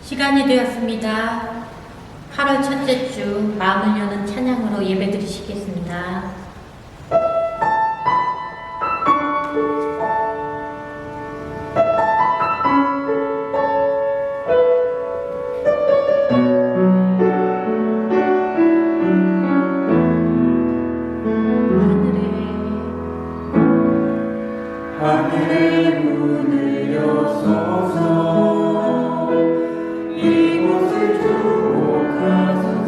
시간이 되었습니다. 8월 첫째 주 마음을 여는 찬양으로 예배드리시겠습니다. 하늘의 문을 여소서 이곳을 주목하소서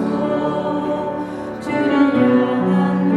주를 향한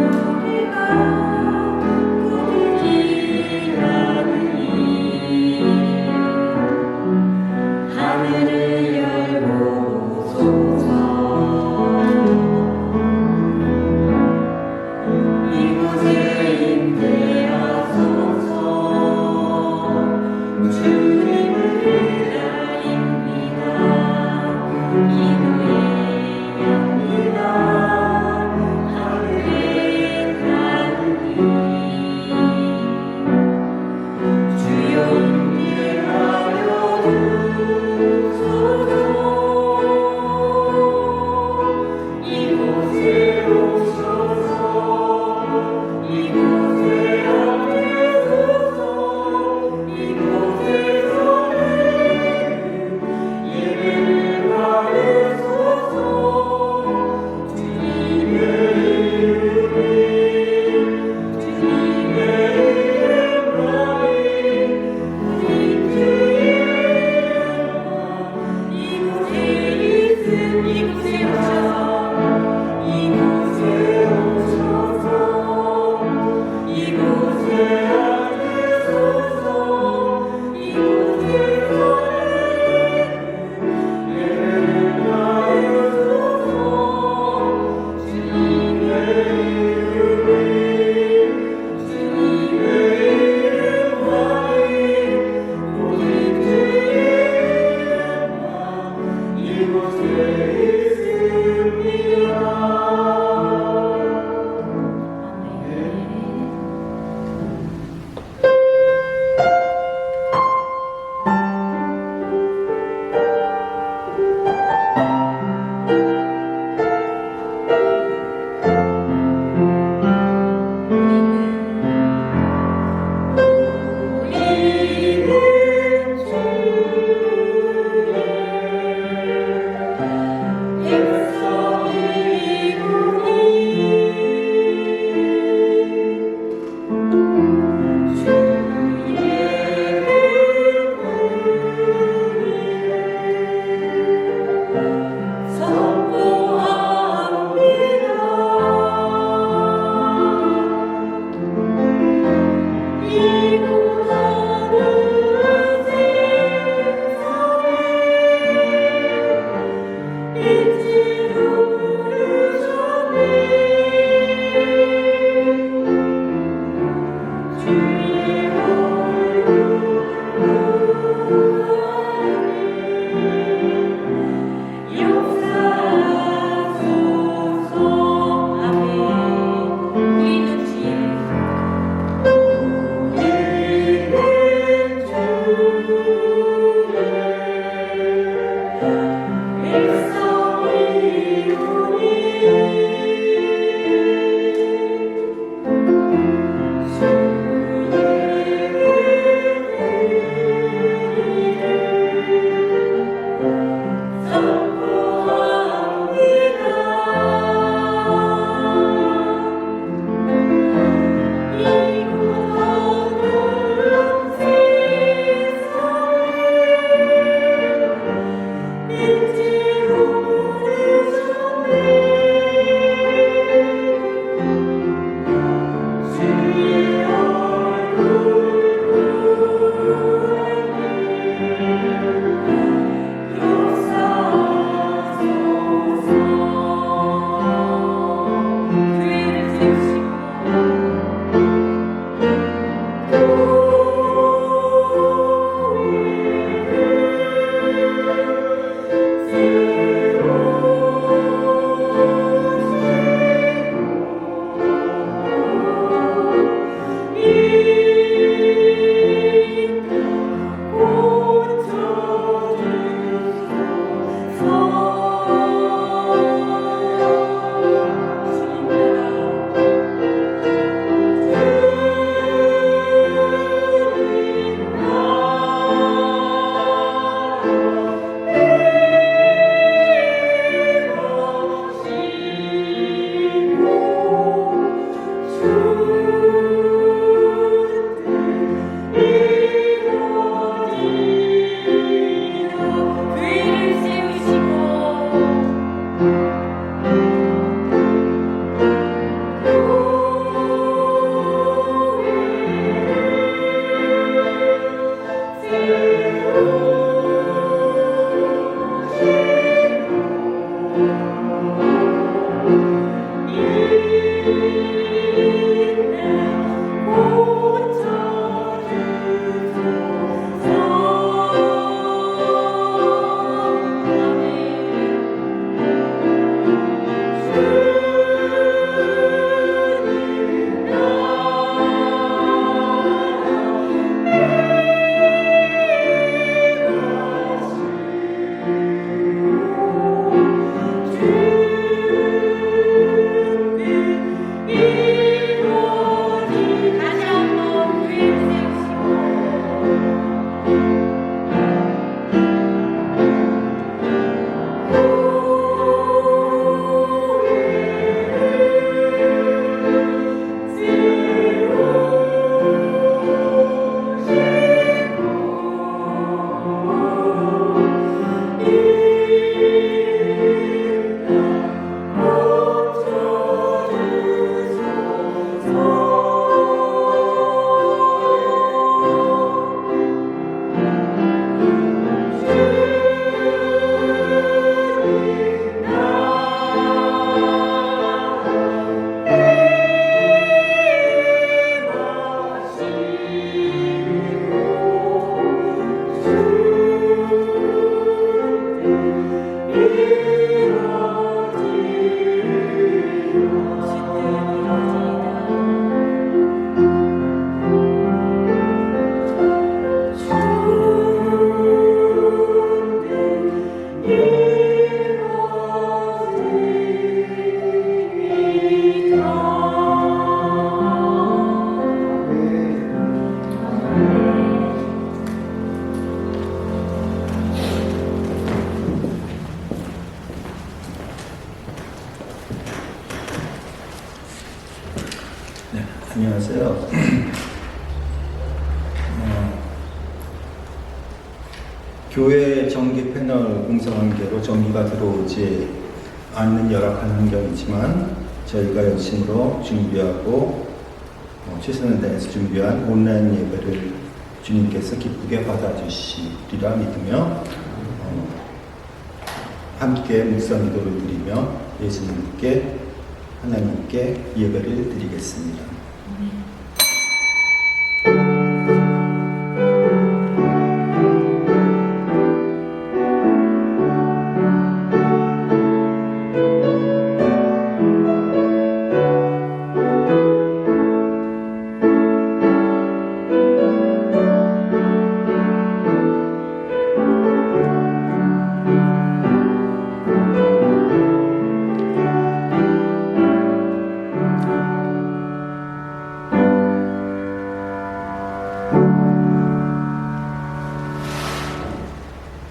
안녕하세요. 교회 전기 패널 공사 관계로 전기가 들어오지 않는 열악한 환경이지만 저희가 열심으로 준비하고 최선을 다해서 준비한 온라인 예배를 주님께서 기쁘게 받아주시리라 믿으며 함께 묵상 기도를 드리며 예수님께 하나님께 예배를 드리겠습니다.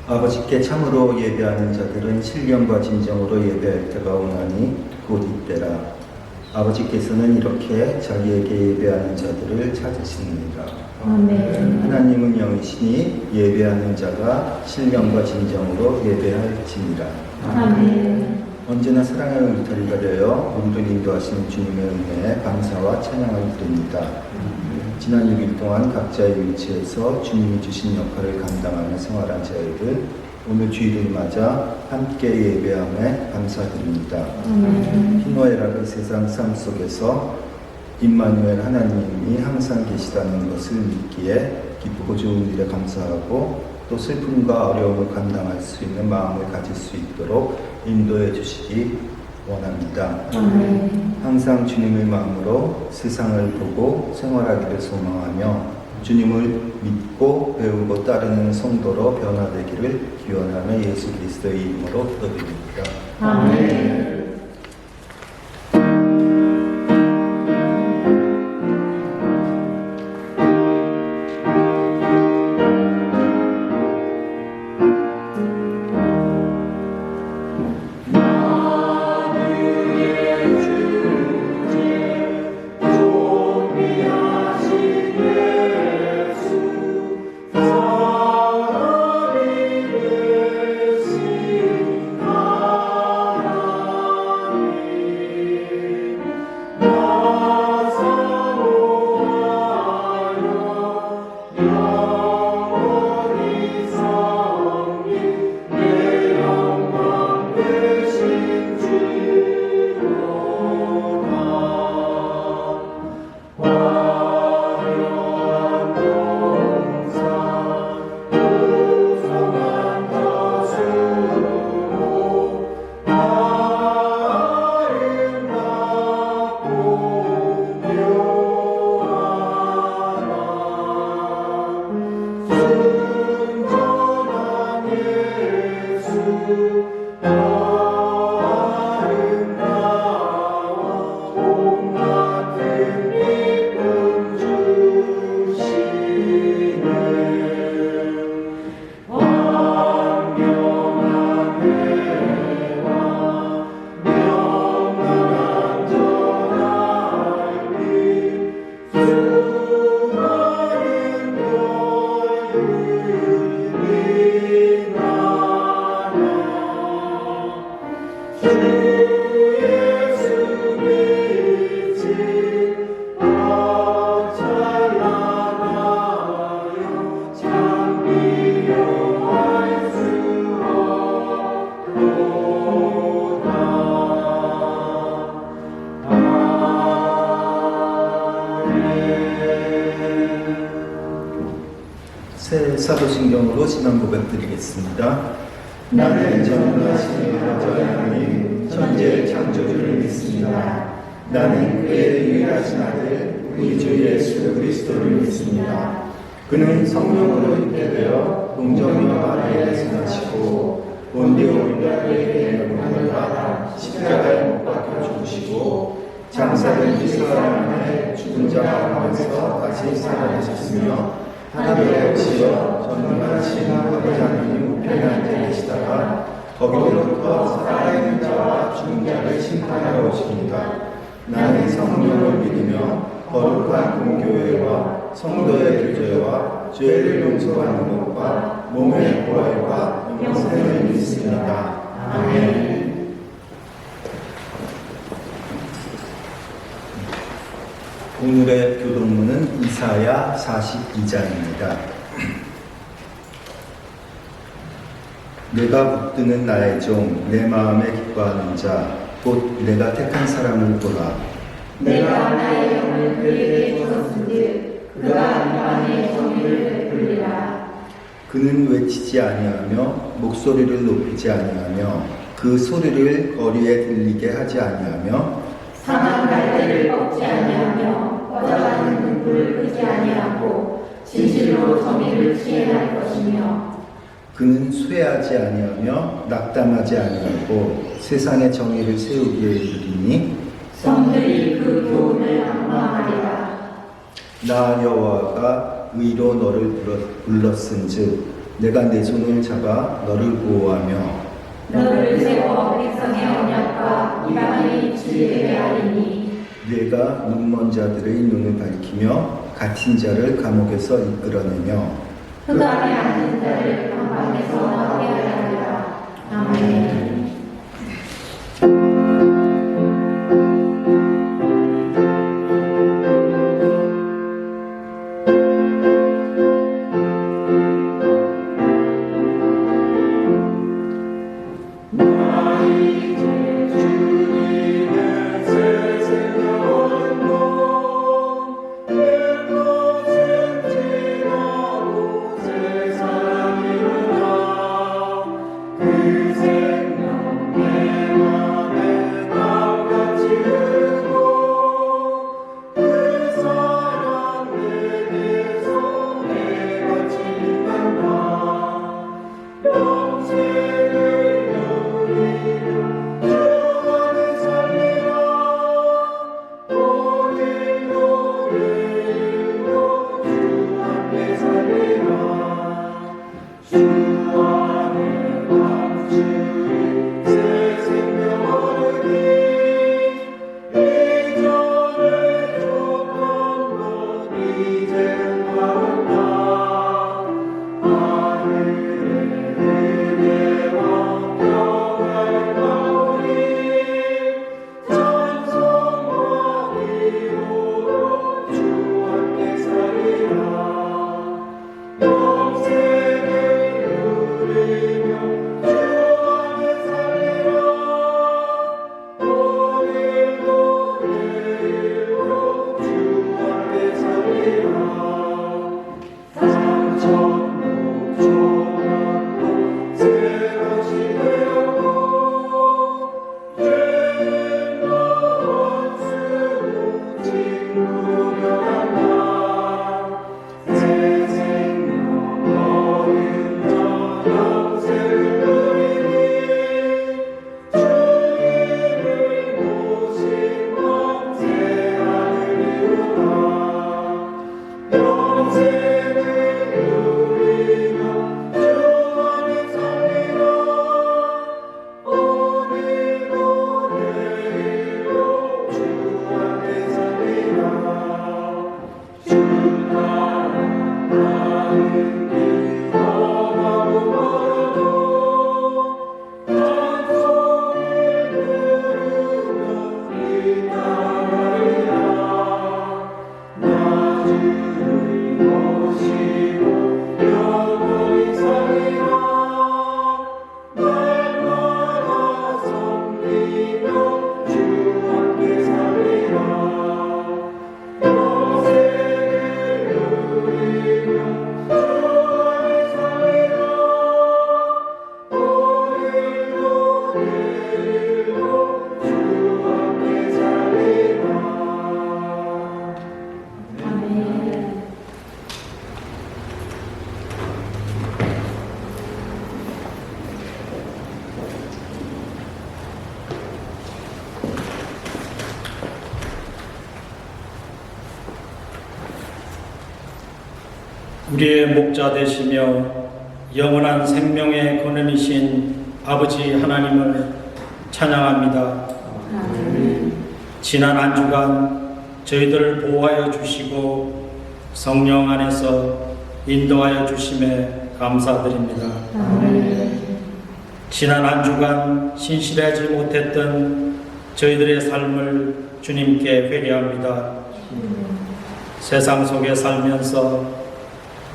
아버지께 참으로 예배하는 자들은 신령과 진정으로 예배할 때가 오나니 곧 이때라. 아버지께서는 이렇게 자기에게 예배하는 자들을 찾으시느니라. 아멘. 하나님은 영이시니 예배하는 자가 신령과 진정으로 예배할지니라. 아멘. 언제나 사랑의 울타리가 되어 우리를 인도하시는 주님의 은혜에 감사와 찬양을 드립니다. 지난 6일 동안 각자의 위치에서 주님이 주신 역할을 감당하며 생활한 저희들, 오늘 주일을 맞아 함께 예배함에 감사드립니다. 희노애락의 세상 삶 속에서 임마누엘 하나님이 항상 계시다는 것을 믿기에 기쁘고 좋은 일에 감사하고 또 슬픔과 어려움을 감당할 수 있는 마음을 가질 수 있도록 인도해 주시기 원합니다. 항상 주님의 마음으로 세상을 보고 생활하기를 소망하며 주님을 믿고 배우고 따르는 성도로 변화되기를 기원하며 예수 그리스도의 이름으로 기도드립니다. 아멘. 새 사도신경으로 신앙 고백 드리겠습니다. 나는 전능하신 여호와 하나님 천지의 창조주를 믿습니다. 나는 그의 유일하신 아들 우리 주 예수 그리스도를 믿습니다. 그는 성령으로 잉태되어 동정녀 마리아에서 나시고 본디오 빌라도에게 고난을 받아 십자가에 못 박혀 죽으시고 장사된 이스라엘 안에 죽은 자 가운데서 다시 살아나셨으며 하늘에 오시어 전능하신 아버지 하나님 우편에 앉아 계시다가 거기로부터 살아있는 자와 죽은 자를 심판하러 오시니까 나는 성령을 믿으며 거룩한 공교회와 성도의 교제와 죄를 용서하는 것과 몸의 부활과 영생을 믿습니다. 아멘. 오늘의 교독문은 이사야 42장입니다. 내가 붙드는 나의 종, 내 마음에 기뻐하는 자, 곧 내가 택한 사람을 보라. 내가 나의 영을 그에게 주었은즉 그가 입안의 정의를 베풀리라. 그는 외치지 아니하며 목소리를 높이지 아니하며 그 소리를 거리에 들리게 하지 아니하며 상한 갈대를 꺾지 아니하며 꺼져가는 등불을 끄지 아니하고 진실로 정의를 시행할 것이며 그는 쇠하지 아니하며 낙담하지 아니하고 세상의 정의를 세우기에 이르리니 성들이 그 교훈을 앙망하리라. 나 여호와가 의로 너를 불렀은즉 내가 내 손을 잡아 너를 보호하며 너를 세워 백성의 언약과 이방의 진리를 하리니 내가 눈먼 자들의 눈을 밝히며 갇힌 자를 감옥에서 이끌어내며 흑암에 앉은 자를 강방에서 나오게 하리라. 아멘. 우리의 목자 되시며 영원한 생명의 근원이신 아버지 하나님을 찬양합니다. 지난 한 주간 저희들을 보호하여 주시고 성령 안에서 인도하여 주심에 감사드립니다. 아멘. 지난 한 주간 신실하지 못했던 저희들의 삶을 주님께 회개합니다. 세상 속에 살면서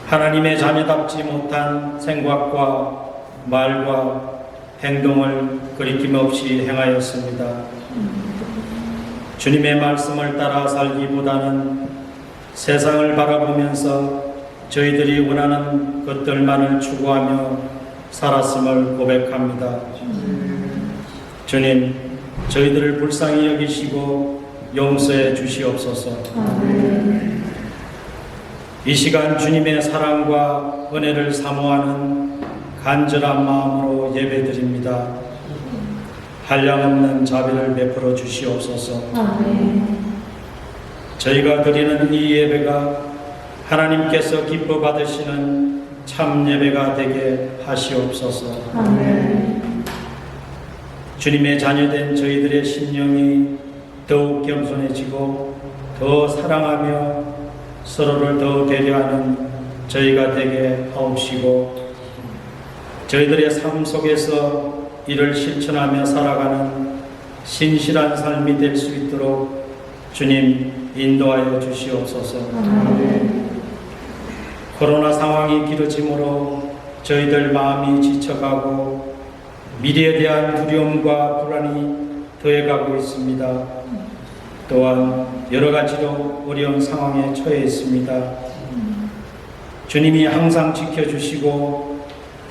하나님의 자녀답지 못한 생각과 말과 행동을 거리낌 없이 행하였습니다. 주님의 말씀을 따라 살기보다는 세상을 바라보면서 저희들이 원하는 것들만을 추구하며 살았음을 고백합니다. 주님, 저희들을 불쌍히 여기시고 용서해 주시옵소서. 아멘. 이 시간 주님의 사랑과 은혜를 사모하는 간절한 마음으로 예배드립니다. 한량없는 자비를 베풀어 주시옵소서. 아멘. 저희가 드리는 이 예배가 하나님께서 기뻐 받으시는 참 예배가 되게 하시옵소서. 아멘. 주님의 자녀된 저희들의 심령이 더욱 겸손해지고 더 사랑하며 서로를 더 배려하는 저희가 되게 하옵시고, 저희들의 삶 속에서 이를 실천하며 살아가는 신실한 삶이 될 수 있도록 주님 인도하여 주시옵소서. 아멘. 코로나 상황이 길어지므로 저희들 마음이 지쳐가고 미래에 대한 두려움과 불안이 더해가고 있습니다. 또한 여러 가지로 어려운 상황에 처해 있습니다. 주님이 항상 지켜주시고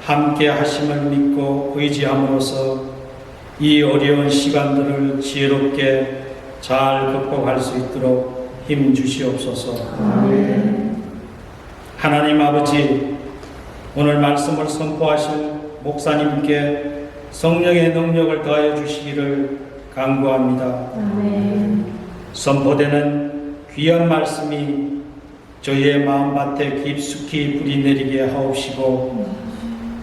함께 하심을 믿고 의지함으로써 이 어려운 시간들을 지혜롭게 잘 극복할 수 있도록 힘 주시옵소서. 아멘. 하나님 아버지, 오늘 말씀을 선포하실 목사님께 성령의 능력을 더하여 주시기를 간구합니다. 아멘. 선포되는 귀한 말씀이 저희의 마음밭에 깊숙이 뿌리 내리게 하옵시고,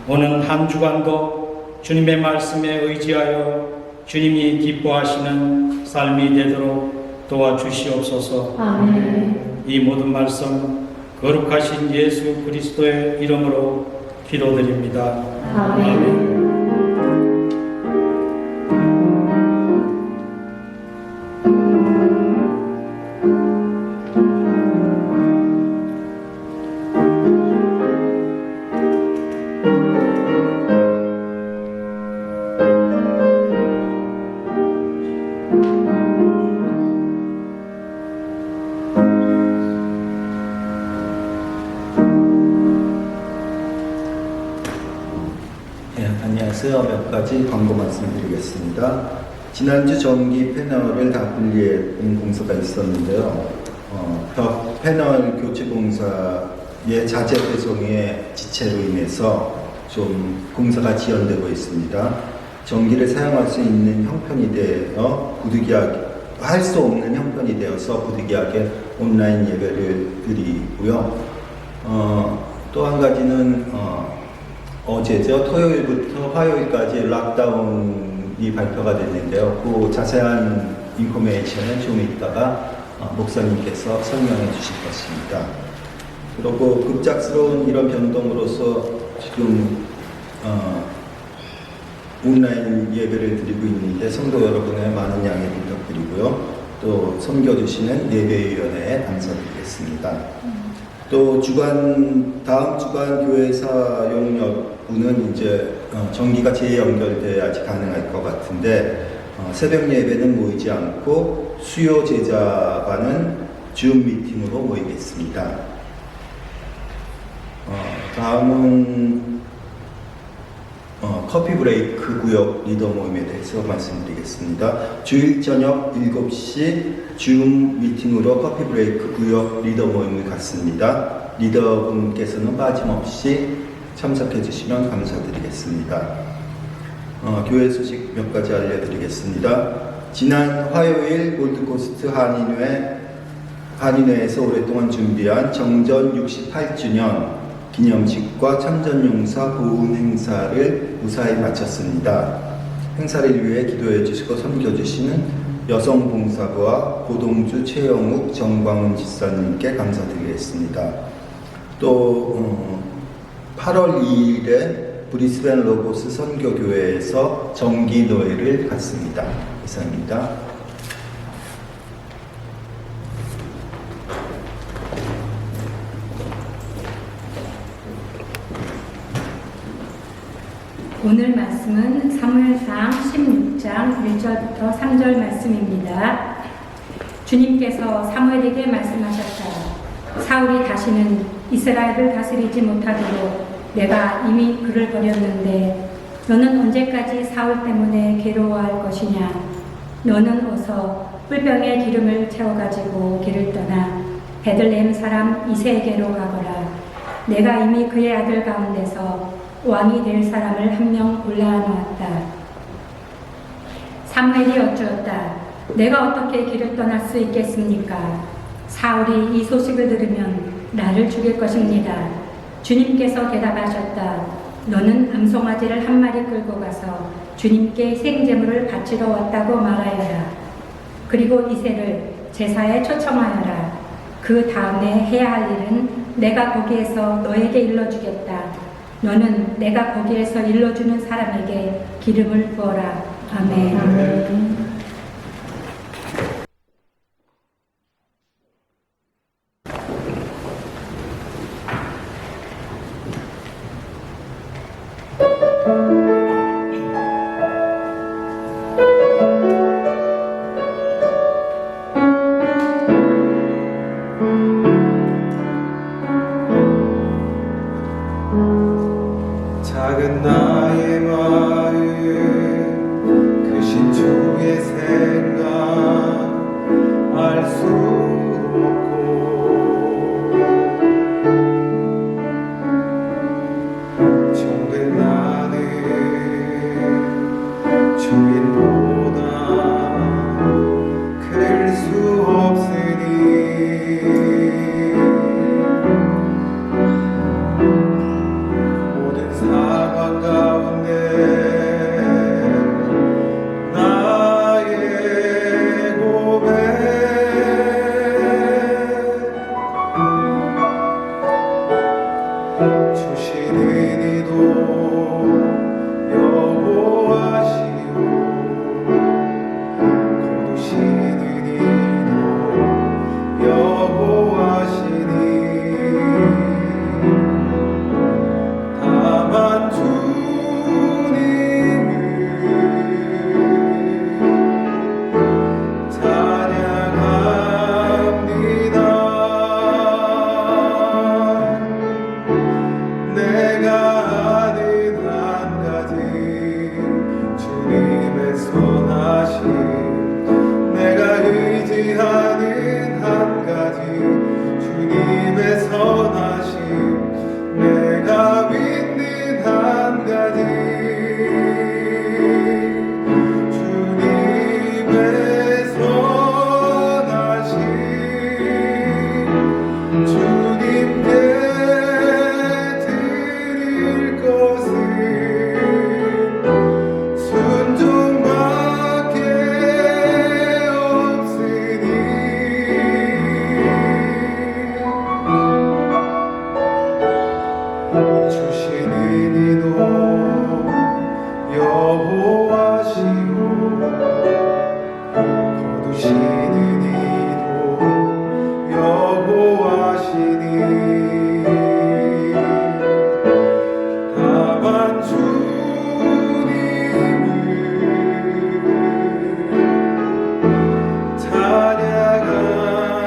오는 한 주간도 주님의 말씀에 의지하여 주님이 기뻐하시는 삶이 되도록 도와주시옵소서. 아멘. 이 모든 말씀 거룩하신 예수 그리스도의 이름으로 기도드립니다. 아멘. 네, 안녕하세요. 몇 가지 광고 말씀드리겠습니다. 지난주 전기 패널을 다 분리한 공사가 있었는데요. 패널 교체 공사의 자재 배송의 지체로 인해서 좀 공사가 지연되고 있습니다. 전기를 사용할 수 있는 형편이 되어 할 수 없는 형편이 되어서 부득이하게 온라인 예배를 드리고요. 또 한 가지는 어제죠. 토요일부터 화요일까지 락다운이 발표가 됐는데요. 그 자세한 인포메이션은 좀 이따가 목사님께서 설명해 주실 것입니다. 그리고 급작스러운 이런 변동으로서 지금 온라인 예배를 드리고 있는데 성도 여러분의 많은 양해 부탁드리고요. 또 섬겨주시는 예배위원회에 감사드리겠습니다. 또 다음 주간 교회사 용역부는 이제 전기가 재연결돼야지 가능할 것 같은데 새벽 예배는 모이지 않고 수요 제자반은 줌 미팅으로 모이겠습니다. 다음은 커피 브레이크 구역 리더 모임에 대해서 말씀드리겠습니다. 주일 저녁 7시 줌 미팅으로 커피 브레이크 구역 리더 모임을 갖습니다. 리더분께서는 빠짐없이 참석해 주시면 감사드리겠습니다. 교회 소식 몇 가지 알려드리겠습니다. 지난 화요일 골드코스트 한인회에서 오랫동안 준비한 정전 68주년 기념식과 참전용사 보훈 행사를 무사히 마쳤습니다. 행사를 위해 기도해 주시고 섬겨주시는 여성봉사부와 고동주 최영욱 정광훈 집사님께 감사드리겠습니다. 또 8월 2일에 브리스벤 로고스 선교교회에서 정기노회를 갖습니다. 이상입니다. 오늘 말씀은 사무엘상 16장 1절부터 3절 말씀입니다. 주님께서 사무엘에게 말씀하셨다. 사울이 다시는 이스라엘을 다스리지 못하도록 내가 이미 그를 버렸는데 너는 언제까지 사울 때문에 괴로워할 것이냐. 너는 어서 뿔병에 기름을 채워가지고 길을 떠나 베들레헴 사람 이새에게로 가거라. 내가 이미 그의 아들 가운데서 왕이 될 사람을 한 명 골라놓았다. 사무엘이 어찌었다. 내가 어떻게 길을 떠날 수 있겠습니까? 사울이 이 소식을 들으면 나를 죽일 것입니다. 주님께서 대답하셨다. 너는 암송아지를 한 마리 끌고 가서 주님께 생제물을 바치러 왔다고 말하여라. 그리고 이새를 제사에 초청하여라. 그 다음에 해야 할 일은 내가 거기에서 너에게 일러주겠다. 너는 내가 거기에서 일러주는 사람에게 기름을 부어라. 아멘. 아멘. 작은 나의 마음 크신 주의 생각 알 수 없고 종된 나는 주인보다 클 수 없으니 상황 가운데 나의 고백 주시는 이도 여호와시오 거두시는 이도 여호와시니 다만 주님을 찬양합니다. 내가 아는 한 가지 주님의 선하심 내가 의지하는 한 가지 주님의 선하심 내가 믿는 한 가지 주님의 선하심 주님께 드릴 것은 순종밖에 없으니 주시는 이도 여호와시오 거두시는 이도 여호와시니 다만 주님을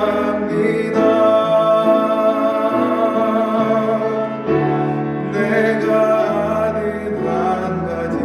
찬양합니다. 내가 아는 한 가지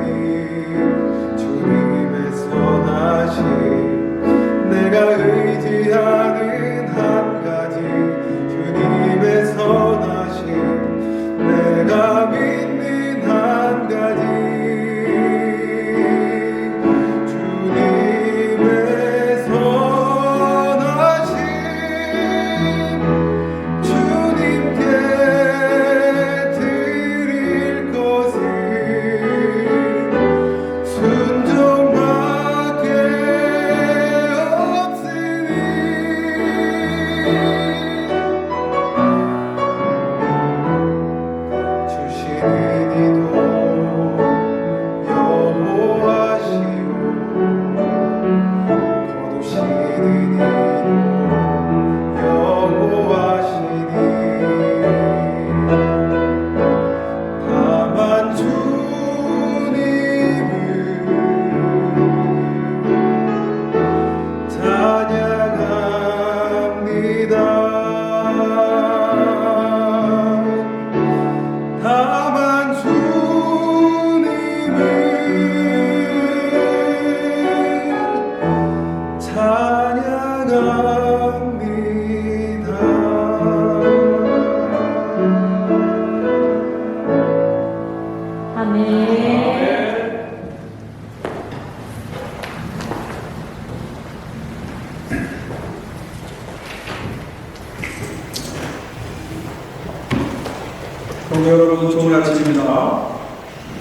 가르칩니다.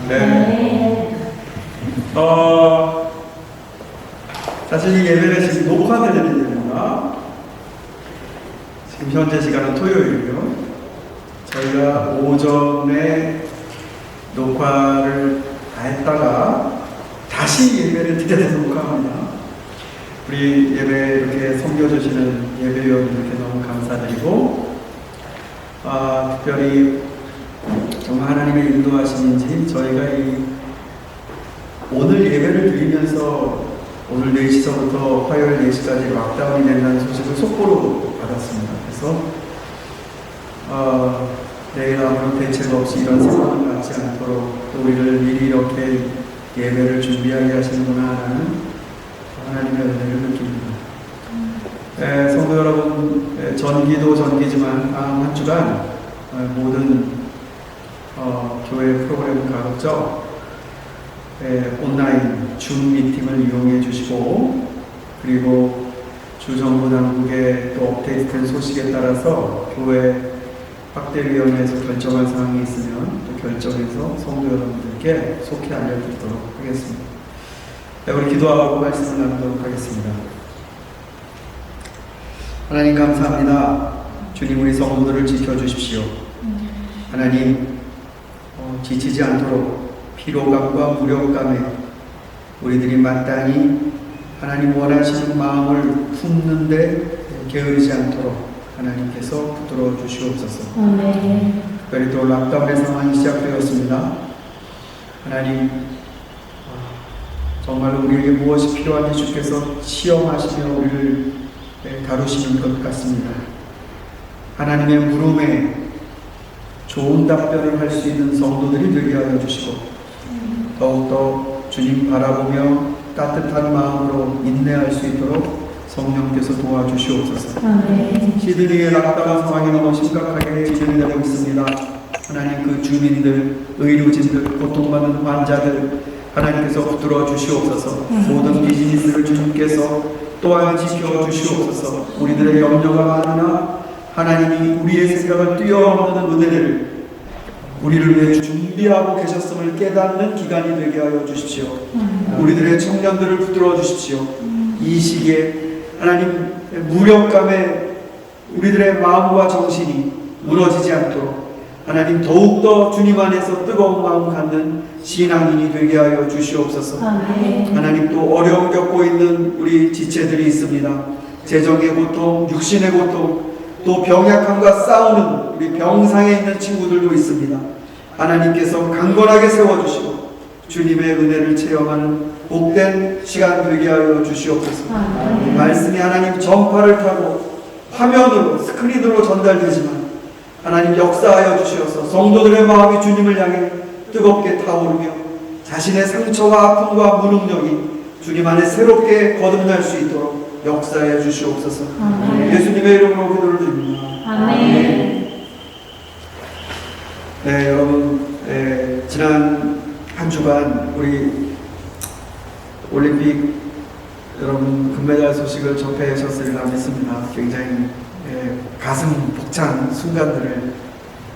네. 사실 이 예배는 지금 녹화되는 예배입니다. 지금 현재 시간은 토요일이고요. 저희가 오전에 녹화를 다 했다가 다시 예배를 드려서 녹화합니다. 우리 예배 이렇게 섬겨주시는 예배위원님께 너무 감사드리고, 특별히 정말 하나님의 인도하심인지 저희가 오늘 예배를 드리면서 오늘 4시서부터 화요일 4시까지 락다운이 된다는 소식을 속보로 받았습니다. 그래서 내일 아무런 대책 없이 이런 상황을 갖지 않도록 또 우리를 미리 이렇게 예배를 준비하게 하시는구나 하는 하나님의 은혜를 느낍니다. 성도 여러분, 전기도 전기지만 다음 한 주간 모든 교회 프로그램 가급적 온라인 줌 미팅을 이용해 주시고, 그리고 주정부 당국의 또 업데이트된 소식에 따라서 교회 확대위원회에서 결정할 사항이 있으면 또 결정해서 성도 여러분들께 속히 알려드리도록 하겠습니다. 우리 기도하고 말씀을 나누도록 하겠습니다. 하나님 감사합니다. 주님, 우리 성도들을 지켜주십시오. 하나님, 지치지 않도록 피로감과 무력감에 우리들이 마땅히 하나님 원하시는 마음을 품는데 게으르지 않도록 하나님께서 붙들어 주시옵소서. 특별히 또 락다운의 상황이 시작되었습니다. 하나님, 정말 우리에게 무엇이 필요한지 주께서 시험하시며 우리를 다루시는 것 같습니다. 하나님의 물음에 좋은 답변을 할 수 있는 성도들이 되게 하여 주시고, 더욱더 주님 바라보며 따뜻한 마음으로 인내할 수 있도록 성령께서 도와주시옵소서. 시드니의 락다운 상황이 너무 심각하게 진행되고 있습니다. 하나님, 그 주민들, 의료진들, 고통받는 환자들 하나님께서 붙들어 주시옵소서. 모든 비즈니스를 주님께서 또한 지켜 주시옵소서. 우리들의 염려가 많으나 하나님이 우리의 생각을 뛰어넘는 은혜를 우리를 위해 준비하고 계셨음을 깨닫는 기간이 되게 하여 주십시오. 우리들의 청년들을 붙들어 주십시오. 이 시기에 하나님, 무력감에 우리들의 마음과 정신이 무너지지 않도록 하나님, 더욱더 주님 안에서 뜨거운 마음 갖는 신앙인이 되게 하여 주시옵소서. 하나님, 또 어려움 겪고 있는 우리 지체들이 있습니다. 재정의 고통, 육신의 고통, 또 병약함과 싸우는 우리 병상에 있는 친구들도 있습니다. 하나님께서 강건하게 세워주시고 주님의 은혜를 체험하는 복된 시간 되게 하여 주시옵소서. 말씀이 하나님 전파를 타고 화면으로, 스크린으로 전달되지만 하나님 역사하여 주시어서 성도들의 마음이 주님을 향해 뜨겁게 타오르며 자신의 상처와 아픔과 무능력이 주님 안에 새롭게 거듭날 수 있도록 역사해 주시옵소서. 예수님의 이름으로 기도를 드립니다. 아멘. 네, 여러분, 지난 한 주간 우리 올림픽 여러분 금메달 소식을 접하셨으리라 믿습니다. 굉장히 가슴 벅찬 순간들을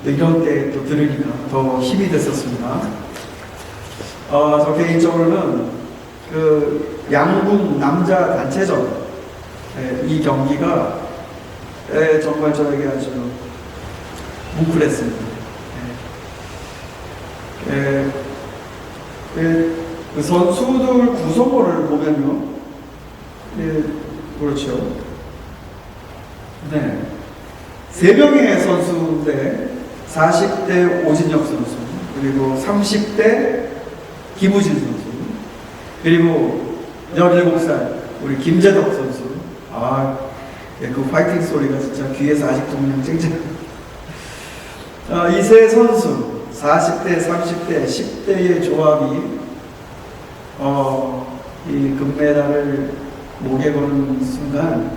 이런 때 또 들으니까 더 힘이 됐었습니다. 저 개인적으로는 그 양궁 남자 단체전 이 경기가 정말 저에게 아주 뭉클했습니다. 그 선수들 구성원을 보면요, 그렇죠. 네, 3명의 선수인데 40대 오진혁 선수, 그리고 30대 김우진 선수, 그리고 17살 우리 김재덕 선수. 그 파이팅 소리가 진짜 귀에서 아직도 그냥 쨍쨍. 이 세 선수 40대, 30대, 10대의 조합이 이 금메달을 목에 거는 순간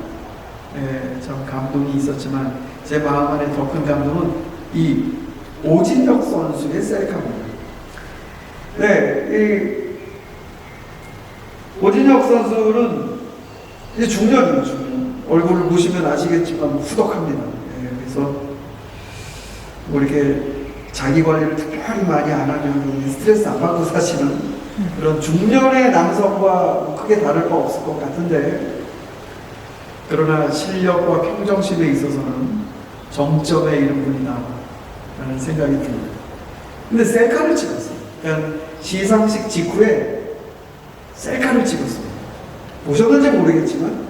참 감동이 있었지만 제 마음 안에 더 큰 감동은 이 오진혁 선수의 셀카입니다. 이 오진혁 선수는 이제 중년이에요, 중년. 얼굴을 보시면 아시겠지만 후덕합니다. 그래서 뭐 이렇게 자기 관리를 특별히 많이 안 하면 스트레스 안 받고 사시는 그런 중년의 남성과 크게 다를 바 없을 것 같은데, 그러나 실력과 평정심에 있어서는 정점에 이른 분이다 라는 생각이 듭니다. 근데 셀카를 찍었어요. 그러니까 시상식 직후에 셀카를 찍었어요. 보셨는지 모르겠지만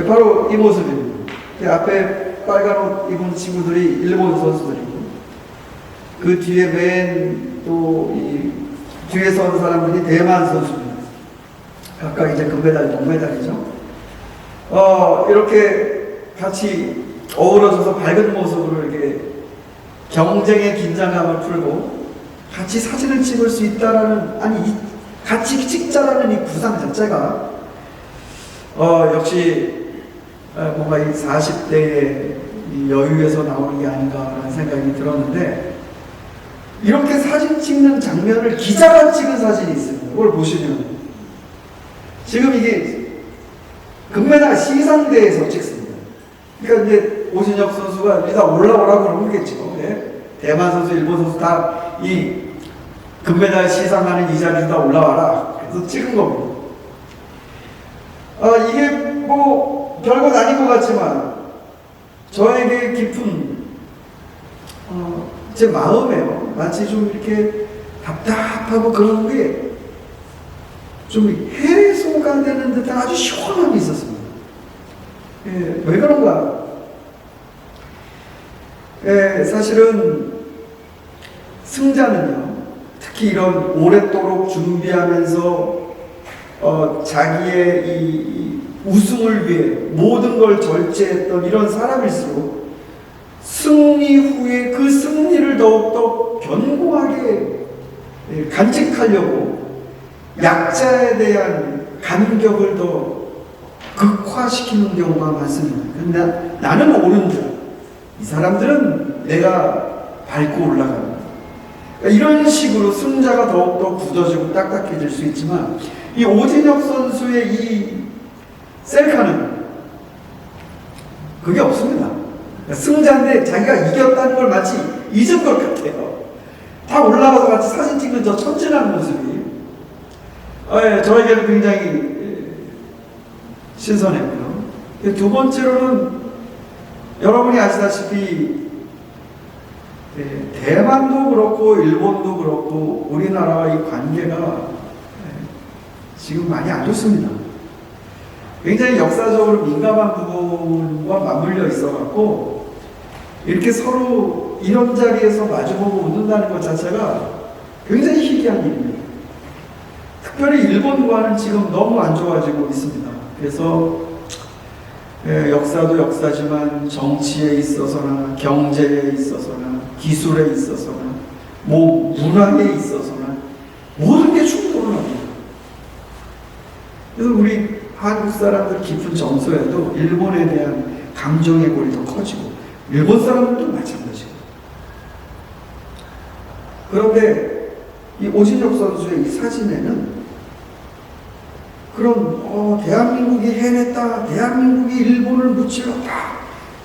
바로 이 모습입니다. 앞에 빨간 옷 입은 친구들이 일본 선수들이고, 그 뒤에 맨 또 이 뒤에 선 사람들이 대만 선수입니다. 각각 이제 금메달, 동메달이죠. 이렇게 같이 어우러져서 밝은 모습으로 이렇게 경쟁의 긴장감을 풀고 같이 사진을 찍을 수 있다라는, 같이 찍자라는 이 구상 자체가 역시 뭔가 이 40대의 이 여유에서 나오는 게 아닌가라는 생각이 들었는데, 이렇게 사진 찍는 장면을 기자가 찍은 사진이 있습니다. 그걸 보시면 지금 이게 금메달 시상대에서 찍습니다. 그러니까 이제 오진혁 선수가 일단 올라오라고 그러겠죠. 네? 대만 선수, 일본 선수 다 이 금메달 시상하는 이 자리에 다 올라와라. 그래서 찍은 겁니다. 이게 뭐 별것 아닌 것 같지만 저에게 깊은 제 마음에요. 마치 좀 이렇게 답답하고 그런 게 좀 해소가 되는 듯한 아주 시원함이 있었습니다. 왜 그런가? 사실은 승자는요, 특히 이런 오랫도록 준비하면서 자기의 이 우승을 위해 모든 걸 절제했던 이런 사람일수록 승리 후에 그 승리를 더욱더 견고하게 간직하려고 약자에 대한 간격을 더 극화시키는 경우가 많습니다. 근데 나는 오른 자, 이 사람들은 내가 밟고 올라간다. 이런 식으로 승자가 더욱더 굳어지고 딱딱해질 수 있지만, 이 오진혁 선수의 이 셀카는 그게 없습니다. 승자인데 자기가 이겼다는 걸 마치 잊은 것 같아요. 다 올라가서 같이 사진 찍는 저 천진한 모습이 저에게는 굉장히 신선했고요. 두 번째로는 여러분이 아시다시피 대만도 그렇고 일본도 그렇고 우리나라와의 관계가 지금 많이 안 좋습니다. 굉장히 역사적으로 민감한 부분과 맞물려 있어갖고 이렇게 서로 이런 자리에서 마주보고 웃는다는 것 자체가 굉장히 희귀한 일입니다. 특별히 일본과는 지금 너무 안 좋아지고 있습니다. 그래서 역사도 역사지만 정치에 있어서나 경제에 있어서나 기술에 있어서나 문화에 있어서나 모든 게 충돌을 합니다. 그래서 우리 한국 사람들 깊은 정서에도 일본에 대한 감정의 골이 더 커지고 일본 사람들도 마찬가지고. 그런데 이 오진혁 선수의 이 사진에는 그런 대한민국이 해냈다, 대한민국이 일본을 무찔렀다,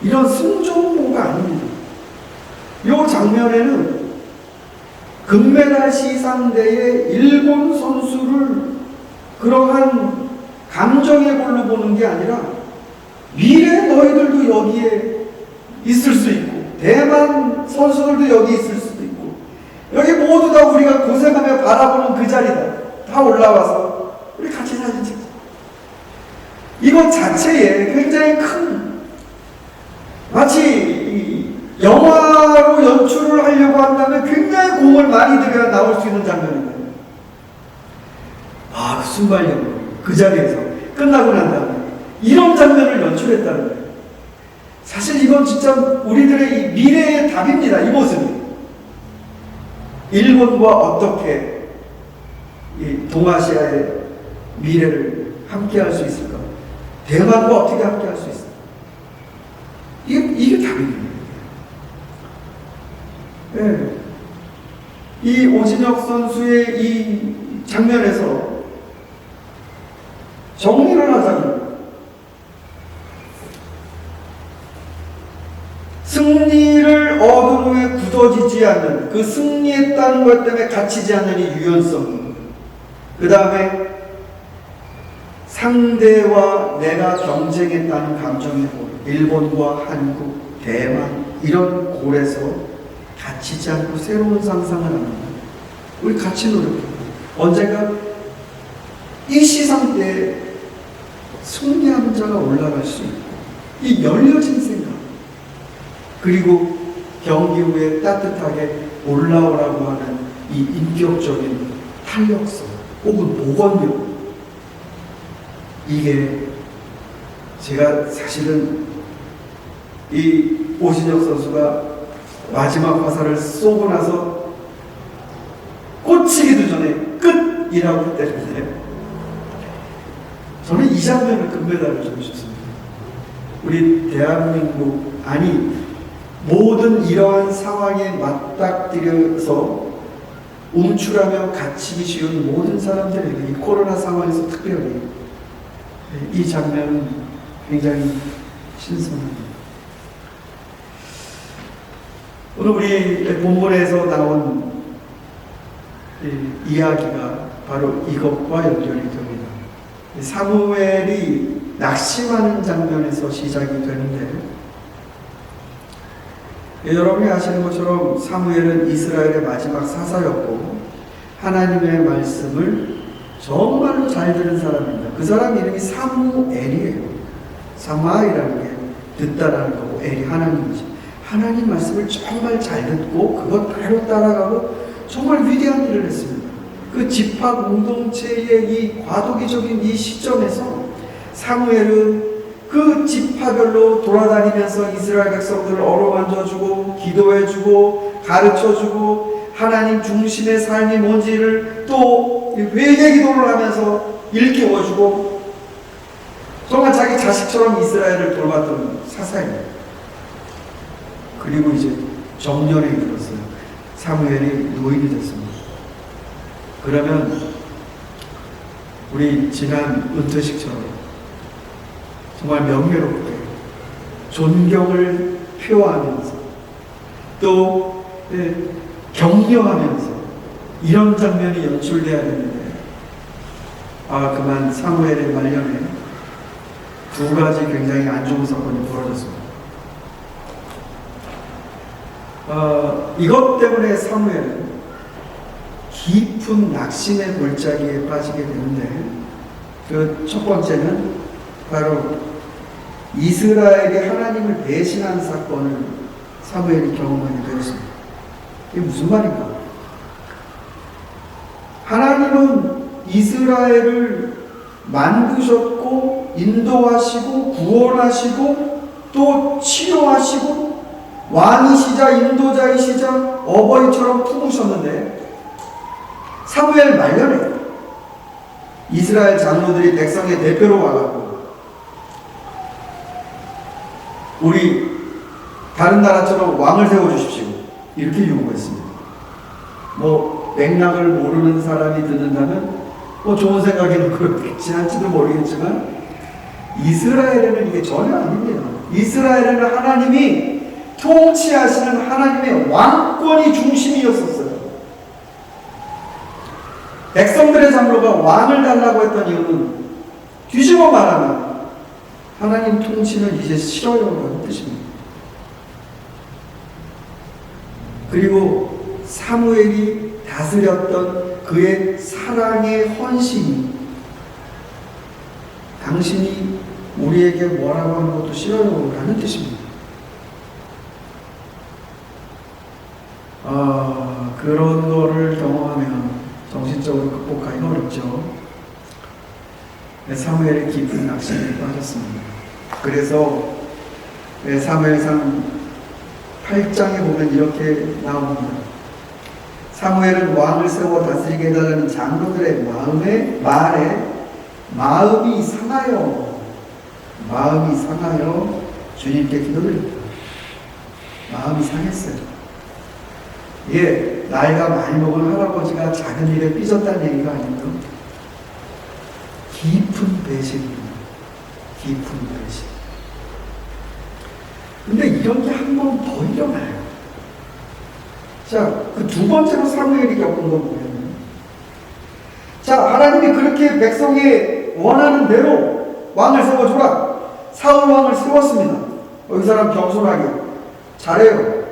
이런 승전보가 아닙니다. 이 장면에는 금메달 시상대에 일본 선수를 그러한 감정의 골로 보는 게 아니라 미래 너희들도 여기에 있을 수 있고 대만 선수들도 여기 있을 수도 있고 여기 모두 다 우리가 고생하며 바라보는 그 자리다. 다 올라와서 우리 같이 사진 찍자. 이것 자체에 굉장히 큰, 마치 영화로 연출을 하려고 한다면 굉장히 공을 많이 들여야 나올 수 있는 장면입니다. 그 순발력으로 그 자리에서 끝나고 난 다음에 이런 장면을 연출했다는 거예요. 사실 이건 진짜 우리들의 이 미래의 답입니다. 이 모습이. 일본과 어떻게 이 동아시아의 미래를 함께 할 수 있을까? 대만과 어떻게 함께 할 수 있을까? 이게 답입니다. 네. 이 오진혁 선수의 이 장면에서 정리를 하자면 승리를 얻은 후에 굳어지지 이루어지지 않는, 그 승리했다는 것 때문에 갇히지 않는 이 유연성, 그 다음에 상대와 내가 경쟁했다는 감정의 골, 일본과 한국, 대만, 이런 골에서 갇히지 않고 새로운 상상을 합니다. 우리 같이 노력합니다. 언젠가 이 시상 때 승리하는 자가 올라갈 수 있고, 이 열려진 생각, 그리고 경기 후에 따뜻하게 올라오라고 하는 이 인격적인 탄력성 혹은 보건력, 이게 제가 사실은 이 오신혁 선수가 마지막 화살을 쏘고 나서 꽂히기도 전에 끝이라고 했다는데, 저는 이 장면을 금메달을 주고 싶습니다. 우리 대한민국, 아니 모든 이러한 상황에 맞닥뜨려서 움츠라며 갇히기 쉬운 모든 사람들에게 이 코로나 상황에서 특별히 이 장면은 굉장히 신선합니다. 오늘 우리 본문에서 나온 이야기가 바로 이것과 연결이 됩니다. 사무엘이 낙심하는 장면에서 시작이 되는데, 여러분이 아시는 것처럼 사무엘은 이스라엘의 마지막 사사였고 하나님의 말씀을 정말로 잘 들은 사람입니다. 그 사람 이름이 사무엘이에요. 사마이라는 게 듣다라는 거고, 엘이 하나님이지. 하나님 말씀을 정말 잘 듣고 그것 바로 따라가고 정말 위대한 일을 했습니다. 그 집합 공동체의 이 과도기적인 이 시점에서 사무엘은 그 지파별로 돌아다니면서 이스라엘 백성들을 어루만져주고 기도해주고 가르쳐주고 하나님 중심의 삶이 뭔지를 또 회개 기도를 하면서 일깨워주고 정말 자기 자식처럼 이스라엘을 돌봤던 사사입니다. 그리고 이제 정년에 이르렀어요. 사무엘이 노인이 됐습니다. 그러면 우리 지난 은퇴식처럼 정말 명예롭게 존경을 표하면서 또 격려하면서 이런 장면이 연출돼야 되는데, 그만 사무엘의 말년에 두 가지 굉장히 안 좋은 사건이 벌어졌습니다. 이것 때문에 사무엘은 깊은 낙심의 골짜기에 빠지게 되는데, 그 첫 번째는 바로 이스라엘이 하나님을 배신한 사건을 사무엘이 경험하게 되었습니다. 이게 무슨 말인가? 하나님은 이스라엘을 만드셨고 인도하시고 구원하시고 또 치료하시고 왕이시자 인도자이시자 어버이처럼 품으셨는데, 사무엘 말년에 이스라엘 장로들이 백성의 대표로 와가지고 우리 다른 나라처럼 왕을 세워주십시오 이렇게 요구했습니다. 뭐 맥락을 모르는 사람이 듣는다면 뭐 좋은 생각에는 그렇겠지 할지도 모르겠지만, 이스라엘에는 이게 전혀 아닙니다. 이스라엘에는 하나님이 통치하시는 하나님의 왕권이 중심이었었어요. 백성들의 장로가 왕을 달라고 했던 이유는 뒤집어 말하면 하나님 통치는 이제 싫어요 라는 뜻입니다. 그리고 사무엘이 다스렸던 그의 사랑의 헌신이 당신이 우리에게 뭐라고 하는 것도 싫어요 라는 뜻입니다. 그런 거를 경험하면 정신적으로 극복하기가 어렵죠. 사무엘의 깊은 낙심에 빠졌습니다. 그래서 사무엘상 8장에 보면 이렇게 나옵니다. 사무엘은 왕을 세워 다스리게 해달라는 장로들의 말에 마음이 상하여 주님께 기도드립니다. 마음이 상했어요. 예, 나이가 많이 먹은 할아버지가 작은 일에 삐졌다는 얘기가 아니고요. 깊은 배신입니다. 깊은 배신. 근데 이런 게 한 번 더 일어나요. 자, 그 두 번째로 사무엘이 겪은 건 뭐예요? 자, 하나님이 그렇게 백성이 원하는 대로 왕을 세워줘라. 사울 왕을 세웠습니다. 이 사람 겸손하게 잘해요.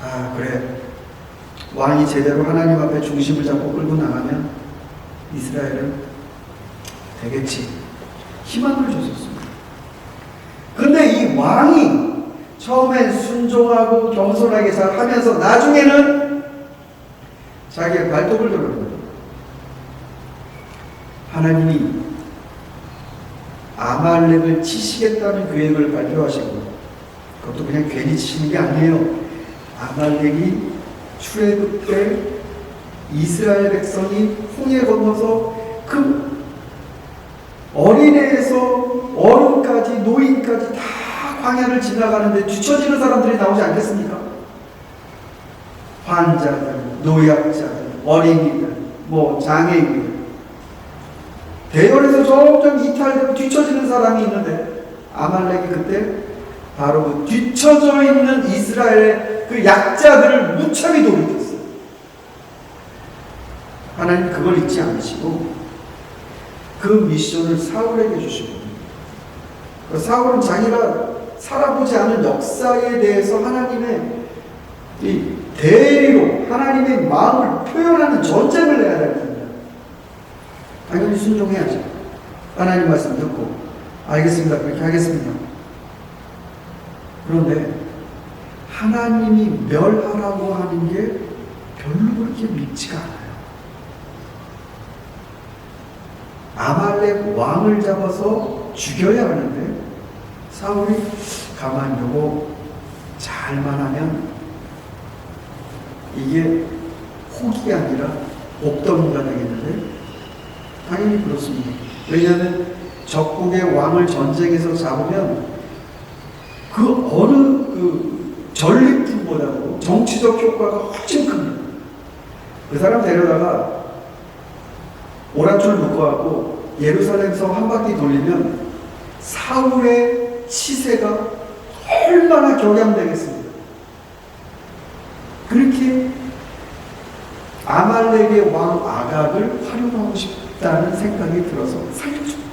아, 그래. 왕이 제대로 하나님 앞에 중심을 잡고 끌고 나가면 이스라엘은 되겠지. 희망을 줬었습니다. 근데 이 왕이 처음엔 순종하고 겸손하게 잘 하면서 나중에는 자기의 발톱을 들어요. 하나님이 아말렉을 치시겠다는 계획을 발표하시고, 그것도 그냥 괜히 치시는 게 아니에요. 아말렉이 출애굽 때 이스라엘 백성이 홍해 건너서 그 어린애에서 어른까지 노인까지 다 광야를 지나가는데 뒤처지는 사람들이 나오지 않겠습니까? 환자들, 노약자들, 어린이들, 장애인들, 대열에서 점점 이탈되고 뒤처지는 사람이 있는데 아말렉이 그때 바로 그 뒤처져 있는 이스라엘의 그 약자들을 무참히 돌이켰어요. 하나님 그걸 잊지 않으시고 그 미션을 사울에게 주시고, 사울은 자기가 살아보지 않은 역사에 대해서 하나님의 이 대리로 하나님의 마음을 표현하는 전쟁을 해야 될 겁니다. 당연히 순종해야죠. 하나님 말씀 듣고 알겠습니다. 그렇게 하겠습니다. 그런데 하나님이 멸하라고 하는 게 별로 그렇게 밉지가 않아요. 아말렉 왕을 잡아서 죽여야 하는데 사울이 가만히 두고 잘만 하면 이게 혹이 아니라 옥덩이가 되겠는데 당연히 그렇습니다. 왜냐하면 적국의 왕을 전쟁에서 잡으면 그 어느 전리품보다도 정치적 효과가 훨씬 큽니다. 그 사람 데려다가 오랏줄 묶어갖고 예루살렘 성 한 바퀴 돌리면 사울의 치세가 얼마나 격양되겠습니까? 그렇게 아말렉의 왕 아각을 활용하고 싶다는 생각이 들어서 살려줍니다.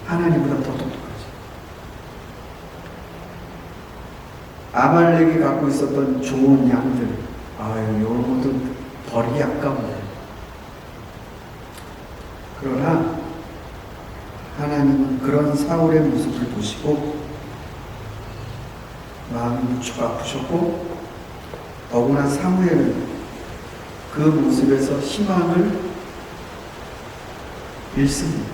하나님보다 더 똑똑하죠. 아말렉이 갖고 있었던 좋은 양들, 이런 것도 버리기 아까운데. 그러나 하나님은 그런 사울의 모습을 보시고 마음이 무척 아프셨고, 더구나 사무엘은 그 모습에서 희망을 잃습니다.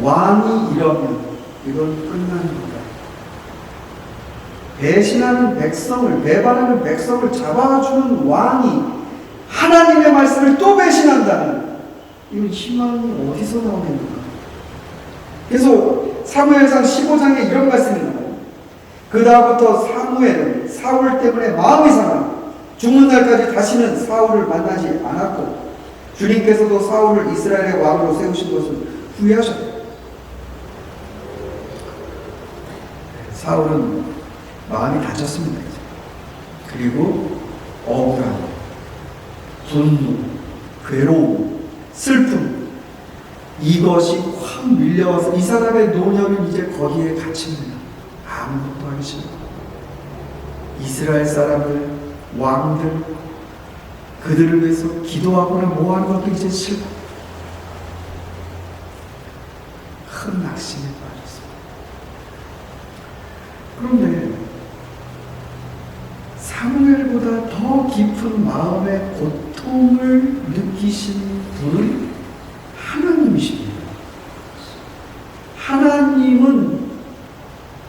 왕이 이러면 이건 끝나는 거다. 배신하는 백성을, 배반하는 백성을 잡아주는 왕이 하나님의 말씀을 또 배신한다는, 이건 희망이 어디서 나오겠는가? 그래서 사무엘상 15장에 이런 말씀이 나와요. 그 다음부터 사무엘은 사울 때문에 마음이 상하 죽는 날까지 다시는 사울을 만나지 않았고, 주님께서도 사울을 이스라엘의 왕으로 세우신 것을 후회하셨다. 사울은 마음이 다쳤습니다. 그리고 억울함, 분노, 괴로움, 슬픔, 이것이 확 밀려와서 이 사람의 노년은 이제 거기에 갇힙니다. 아무것도 하기 싫어. 이스라엘 사람들, 왕들, 그들을 위해서 기도하거나 뭐하는 것도 이제 싫고 큰 낙심에 빠졌습니다. 그런데 사무엘보다 더 깊은 마음의 고통을 느끼신 분은 하나님이십니다. 하나님은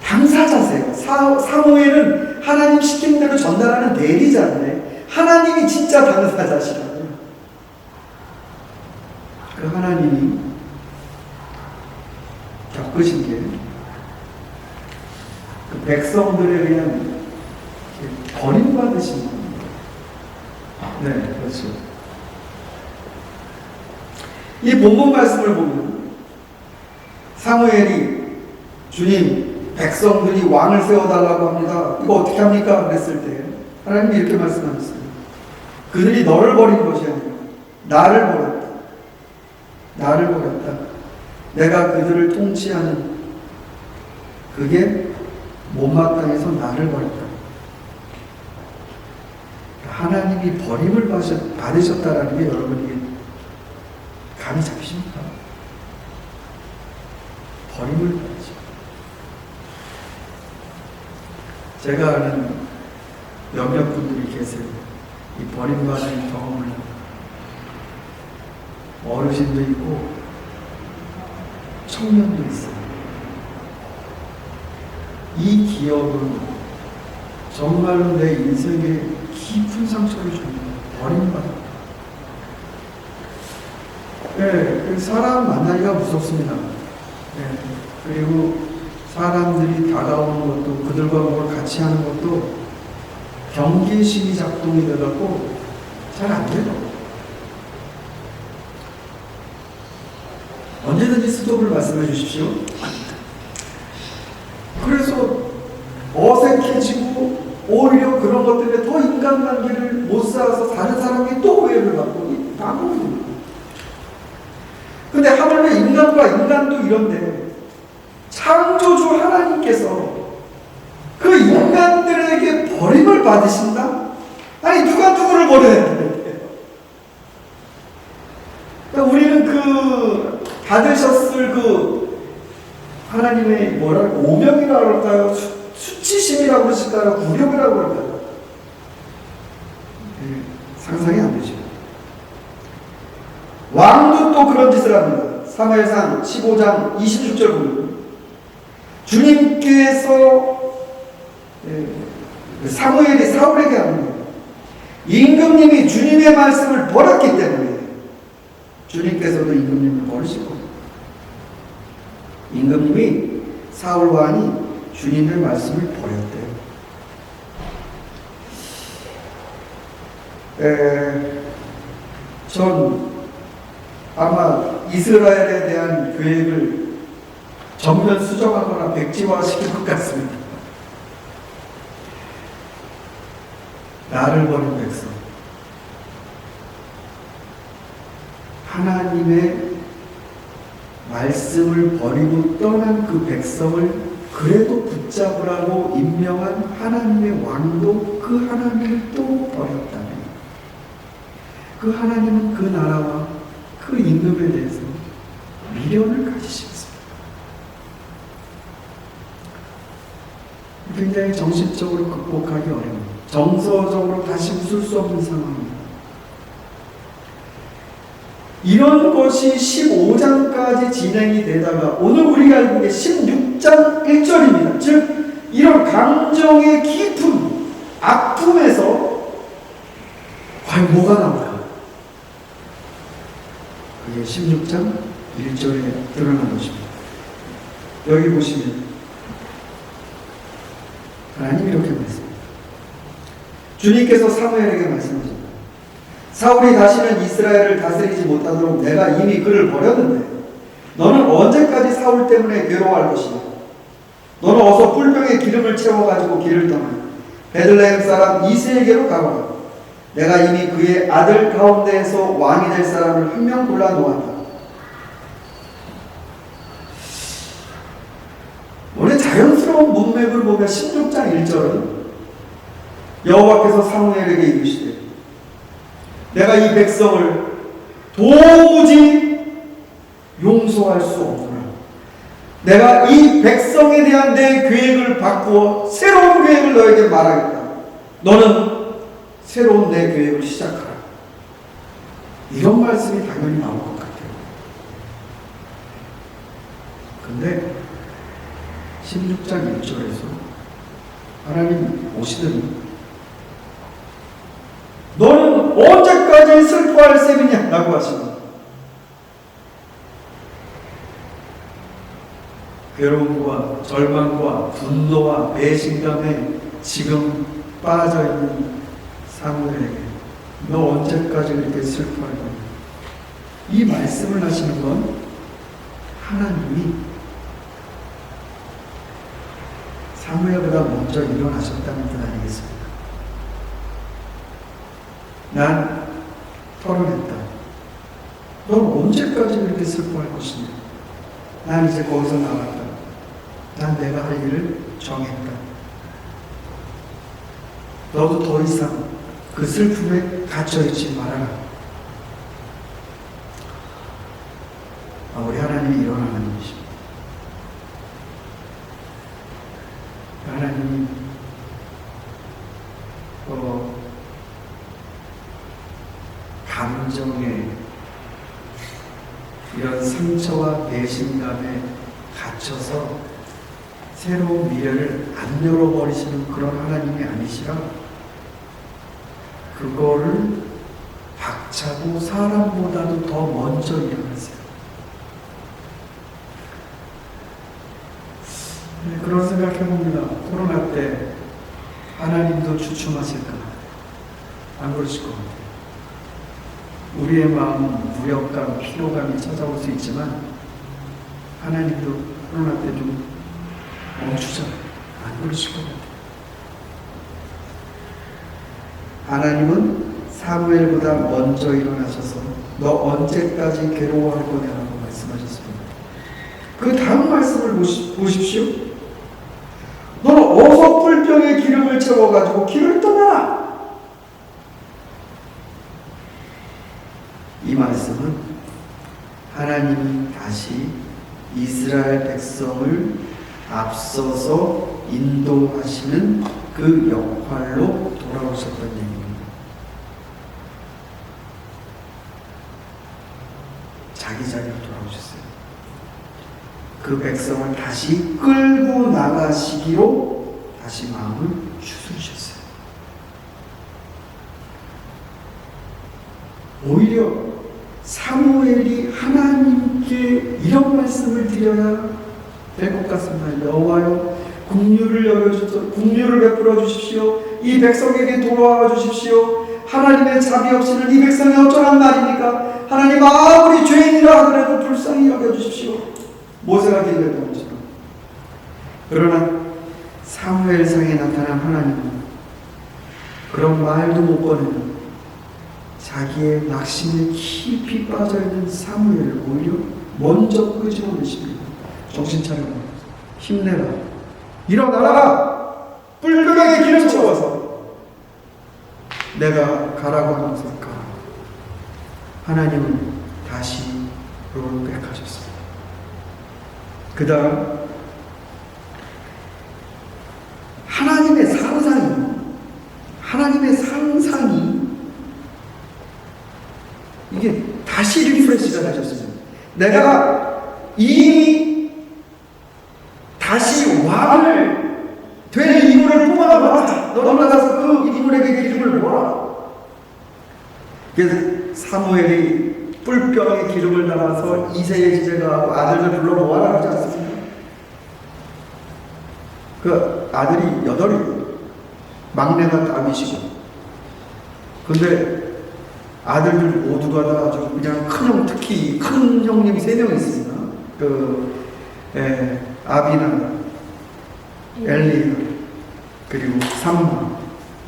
당사자세요. 사무엘은 하나님 시키는 대로 전달하는 대리자인데 하나님이 진짜 당사자시라고요. 그 하나님이 겪으신 게 그 백성들에 대한 버림받으신 겁니다. 네, 그렇죠. 이 본문 말씀을 보면 사무엘이 주님 백성들이 왕을 세워달라고 합니다. 이거 어떻게 합니까? 그랬을 때 하나님이 이렇게 말씀하셨어요. 그들이 너를 버린 것이 아니라 나를 버렸다. 나를 버렸다. 내가 그들을 통치하는 그게 못마땅해서 나를 버렸다. 하나님이 버림을 받으셨다라는 게 여러분 이게 감이 잡히십니까? 버림을 받으셨다. 제가 아는 몇몇 분들이 계세요. 이 버림받은 경험을 어르신도 있고 청년도 있어요. 이 기억은 정말로 내 인생에 깊은 상처를 줍니다. 버림받았다. 네, 사람 만나기가 무섭습니다. 네, 그리고 사람들이 다가오는 것도 그들과 뭘 같이 하는 것도 경계심이 작동이 되갖고 잘 안 돼요. 언제든지 스톱을 말씀해 주십시오. 그래서 어색해지고 오히려 그런 것 때문에 더 인간관계를 못 쌓아서 다른 사람에게 또 오해를 받고 방법입니다. 근데 하물며 인간과 인간도 이런데 창조주 하나님께서 그 인간들에게 버림을 받으신다? 아니 누가 누구를 버려야 되는데요? 그러니까 우리는 그 받으셨을 그 하나님의 뭐랄까 오명이라고 할까요? 수치심이라고 그러실까요? 굴욕이라고 할까요? 네, 상상이 안 되죠. 왕도 또 그런 짓을 합니다. 사무엘상 15장 26절 보면 주님께서 사무엘이 사울에게 합니다. 임금님이 주님의 말씀을 버렸기 때문에 주님께서도 임금님을 버리실 겁니다. 임금님이 사울 왕이 주님의 말씀을 버렸대요. 전 아마 이스라엘에 대한 계획을 정면 수정하거나 백지화시킬 것 같습니다. 나를 버린 백성, 하나님의 말씀을 버리고 떠난 그 백성을 그래도 붙잡으라고 임명한 하나님의 왕도 그 하나님을 또 버렸다면 그 하나님은 그 나라와 그 임금에 대해서 미련을 가지시겠습니다. 굉장히 정신적으로 극복하기 어려워요. 정서적으로 다시 웃을 수 없는 상황입니다. 이런 것이 15장까지 진행이 되다가 오늘 우리가 알고 있는 16장 1절입니다. 즉 이런 감정의 깊은 아픔에서 과연 뭐가 나올까? 그게 16장 1절에 드러난 것입니다. 여기 보시면 하나님 이렇게 말씀합니다. 주님께서 사무엘에게 말씀하십니다. 사울이 다시는 이스라엘을 다스리지 못하도록 내가 이미 그를 버렸는데 너는 언제까지 사울 때문에 괴로워할 것이냐? 너는 어서 뿔병에 기름을 채워가지고 길을 떠나 베들레헴 사람 이새에게로 가거라. 내가 이미 그의 아들 가운데에서 왕이 될 사람을 한 명 골라 놓았다. 원래 자연스러운 문맥을 보면 16장 1절은 여호와께서 사무엘에게 이르시되 내가 이 백성을 도무지 용서할 수 없구나. 내가 이 백성에 대한 내 계획을 바꾸어 새로운 계획을 너에게 말하겠다. 너는 새로운 내 계획을 시작하라. 이런 말씀이 당연히 나올 것 같아요. 근데 16장 1절에서 하나님 오시더니 너는 언제까지 슬퍼할 셈이냐? 라고 하십니다. 괴로움과 절망과 분노와 배신감에 지금 빠져있는 사무엘에게 너 언제까지 그렇게 슬퍼할 거냐? 이 말씀을 하시는 건 하나님이 사무엘보다 먼저 일어나셨다는 뜻 아니겠습니까? 난 토론했다. 넌 언제까지 그렇게 슬퍼할 것이냐? 난 이제 거기서 나왔다. 난 내가 할 일을 정했다. 너도 더 이상 그 슬픔에 갇혀있지 말아라. 우리 하나님이 이런 하나님이십니다. 하나님이 감정에 이런 상처와 배신감에 갇혀서 새로운 미래를 안 열어버리시는 그런 하나님이 아니시라 그거를 박차고 사람보다도 더 먼저 일어나세요. 그런 생각해봅니다. 코로나 때 하나님도 주춤하실까? 안 그러실 것 같아요. 우리의 마음, 무력감, 피로감이 찾아올 수 있지만 하나님도 코로나 때 좀 멈추자. 안 그러실 것 같아요. 하나님은 사무엘보다 먼저 일어나셔서 너 언제까지 괴로워할 거냐라고 말씀하셨습니다. 그 다음 말씀을 보십시오. 너 어서 뿔병에 기름을 채워가지고 길을 떠나라. 이 말씀은 하나님이 다시 이스라엘 백성을 앞서서 인도하시는 그 역할로 돌아오셨던 얘기입니다. 자기 자리로 돌아오셨어요. 그 백성을 다시 끌고 나가시기로 다시 마음을 추스르셨어요. 오히려 사무엘이 하나님께 이런 말씀을 드려야 될 것 같습니다. 여호와여, 국률을 베풀어 주십시오. 이 백성에게 돌아와 주십시오. 하나님의 자비 없이는 이 백성이 어쩌란 말입니까? 하나님 아무리 죄인이라 하더라도 불쌍히 여겨 주십시오. 모세가 기도했던 것처럼. 그러나 사무엘상에 나타난 하나님은 그런 말도 못 꺼내는 자기의 낙심에 깊이 빠져있는 사무엘을 오히려 먼저 끄집어내십니다. 정신 차려라. 힘내라. 일어나라. 뿔병에 기름 채워서 내가 가라고 하는 것을 가. 하나님은 다시 롤백하셨습니다. 그 다음 하나님의 상상이 이게 다시 리프레시가 되셨습니다. 내가 이미 다시 왕을 될 인물을 뽑아놔라. 너는 나가서 그 인물에게 기름을 모아라. 그래서 사무엘이 뿔병에 기름을 담아서 이새의 지제가 하고 아들들 불러 모아라 하지 않습니까? 그 아들이 8이 막내가 다윗이고, 근데 아들들 모두가 다 아주 그냥 큰 형, 특히 큰 형님이 3명 있습니다. 아비나, 엘리, 그리고 삼마,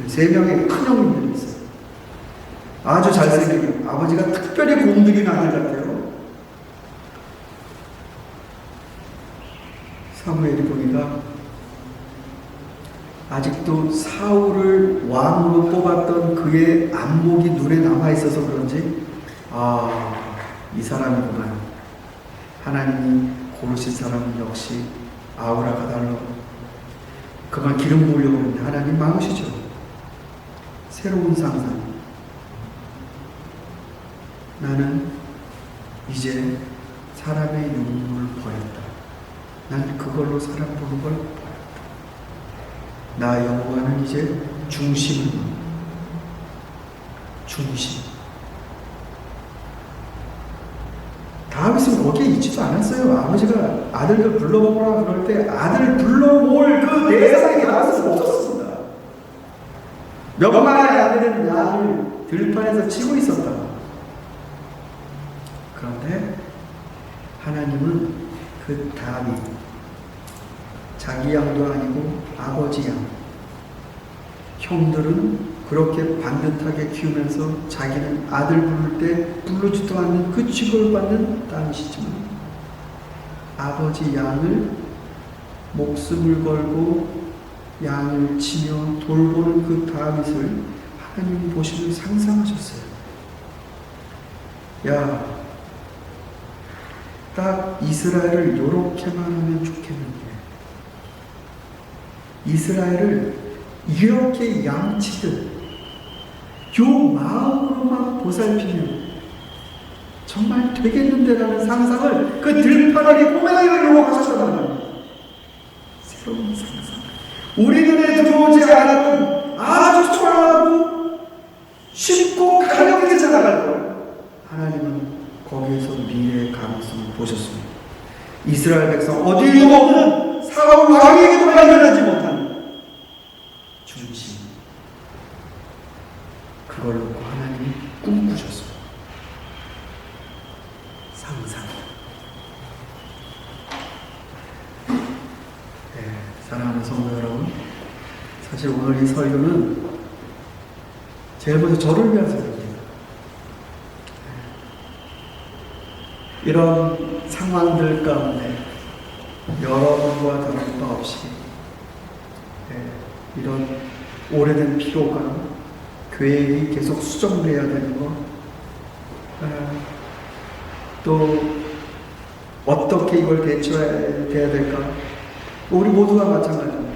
3명의 큰 형님들이 있어요. 아주 잘생기고 아버지가 특별히 공들인 아들 같아요. 사무엘이 보니까 아직도 사울을 왕으로 뽑았던 그의 안목이 눈에 남아있어서 그런지 이 사람이구나. 하나님이 고르신 사람은 역시 아우라가 달라고 그만 기름 부으려고 했는데 하나님 막으시죠. 새로운 상상. 나는 이제 사람의 욕망을 버렸다. 난 그걸로 사람 보는 걸 버렸다. 나 여호와는 이제 중심. 다윗은 거기에 있지도 않았어요. 아버지가 아들들 불러모으라 그럴 때 아들 불러모을 그 대상이 다윗은 없었습니다. 몇 마리의 아들은 양을 들판에서 치고 있었다. 그런데 하나님은 그 다윗 자기 양도 아니고 아버지 양. 형들은 그렇게 반듯하게 키우면서 자기는 아들 부를 때 부르지도 않는 그 취급을 받는 당시지만 아버지 양을 목숨을 걸고 양을 치며 돌보는 그 다윗을 하나님이 보시고 상상하셨어요. 야, 딱 이스라엘을 요렇게만 하면 좋겠는데 이스라엘을 이렇게 양치듯 요 마음으로만 보살피면 정말 되겠는데라는 상상을 그 들판아리 꼬매나이를 요구하셨단 말이에요. 새로운 상상. 우리 눈에 들어오지 않았던 아주 초라하고 쉽고 가볍게 지나갈 거예요. 하나님은 거기에서 미래의 가능성을 보셨습니다. 이스라엘 백성 어디에도 없는 사울 왕에게도 발견하지 못한 중심. 그걸 놓고 하나님이 꿈꾸셨습니다. 상상. 네, 사랑하는 성도 여러분, 사실 오늘 이 설교는 제일 먼저 저를 위한 설교입니다. 이런 상황들 가운데 여러분과 다를 바 없이 이런 오래된 피로감, 계획이 계속 수정돼야 되는 것, 또 어떻게 이걸 대처해야 될까, 우리 모두가 마찬가지입니다.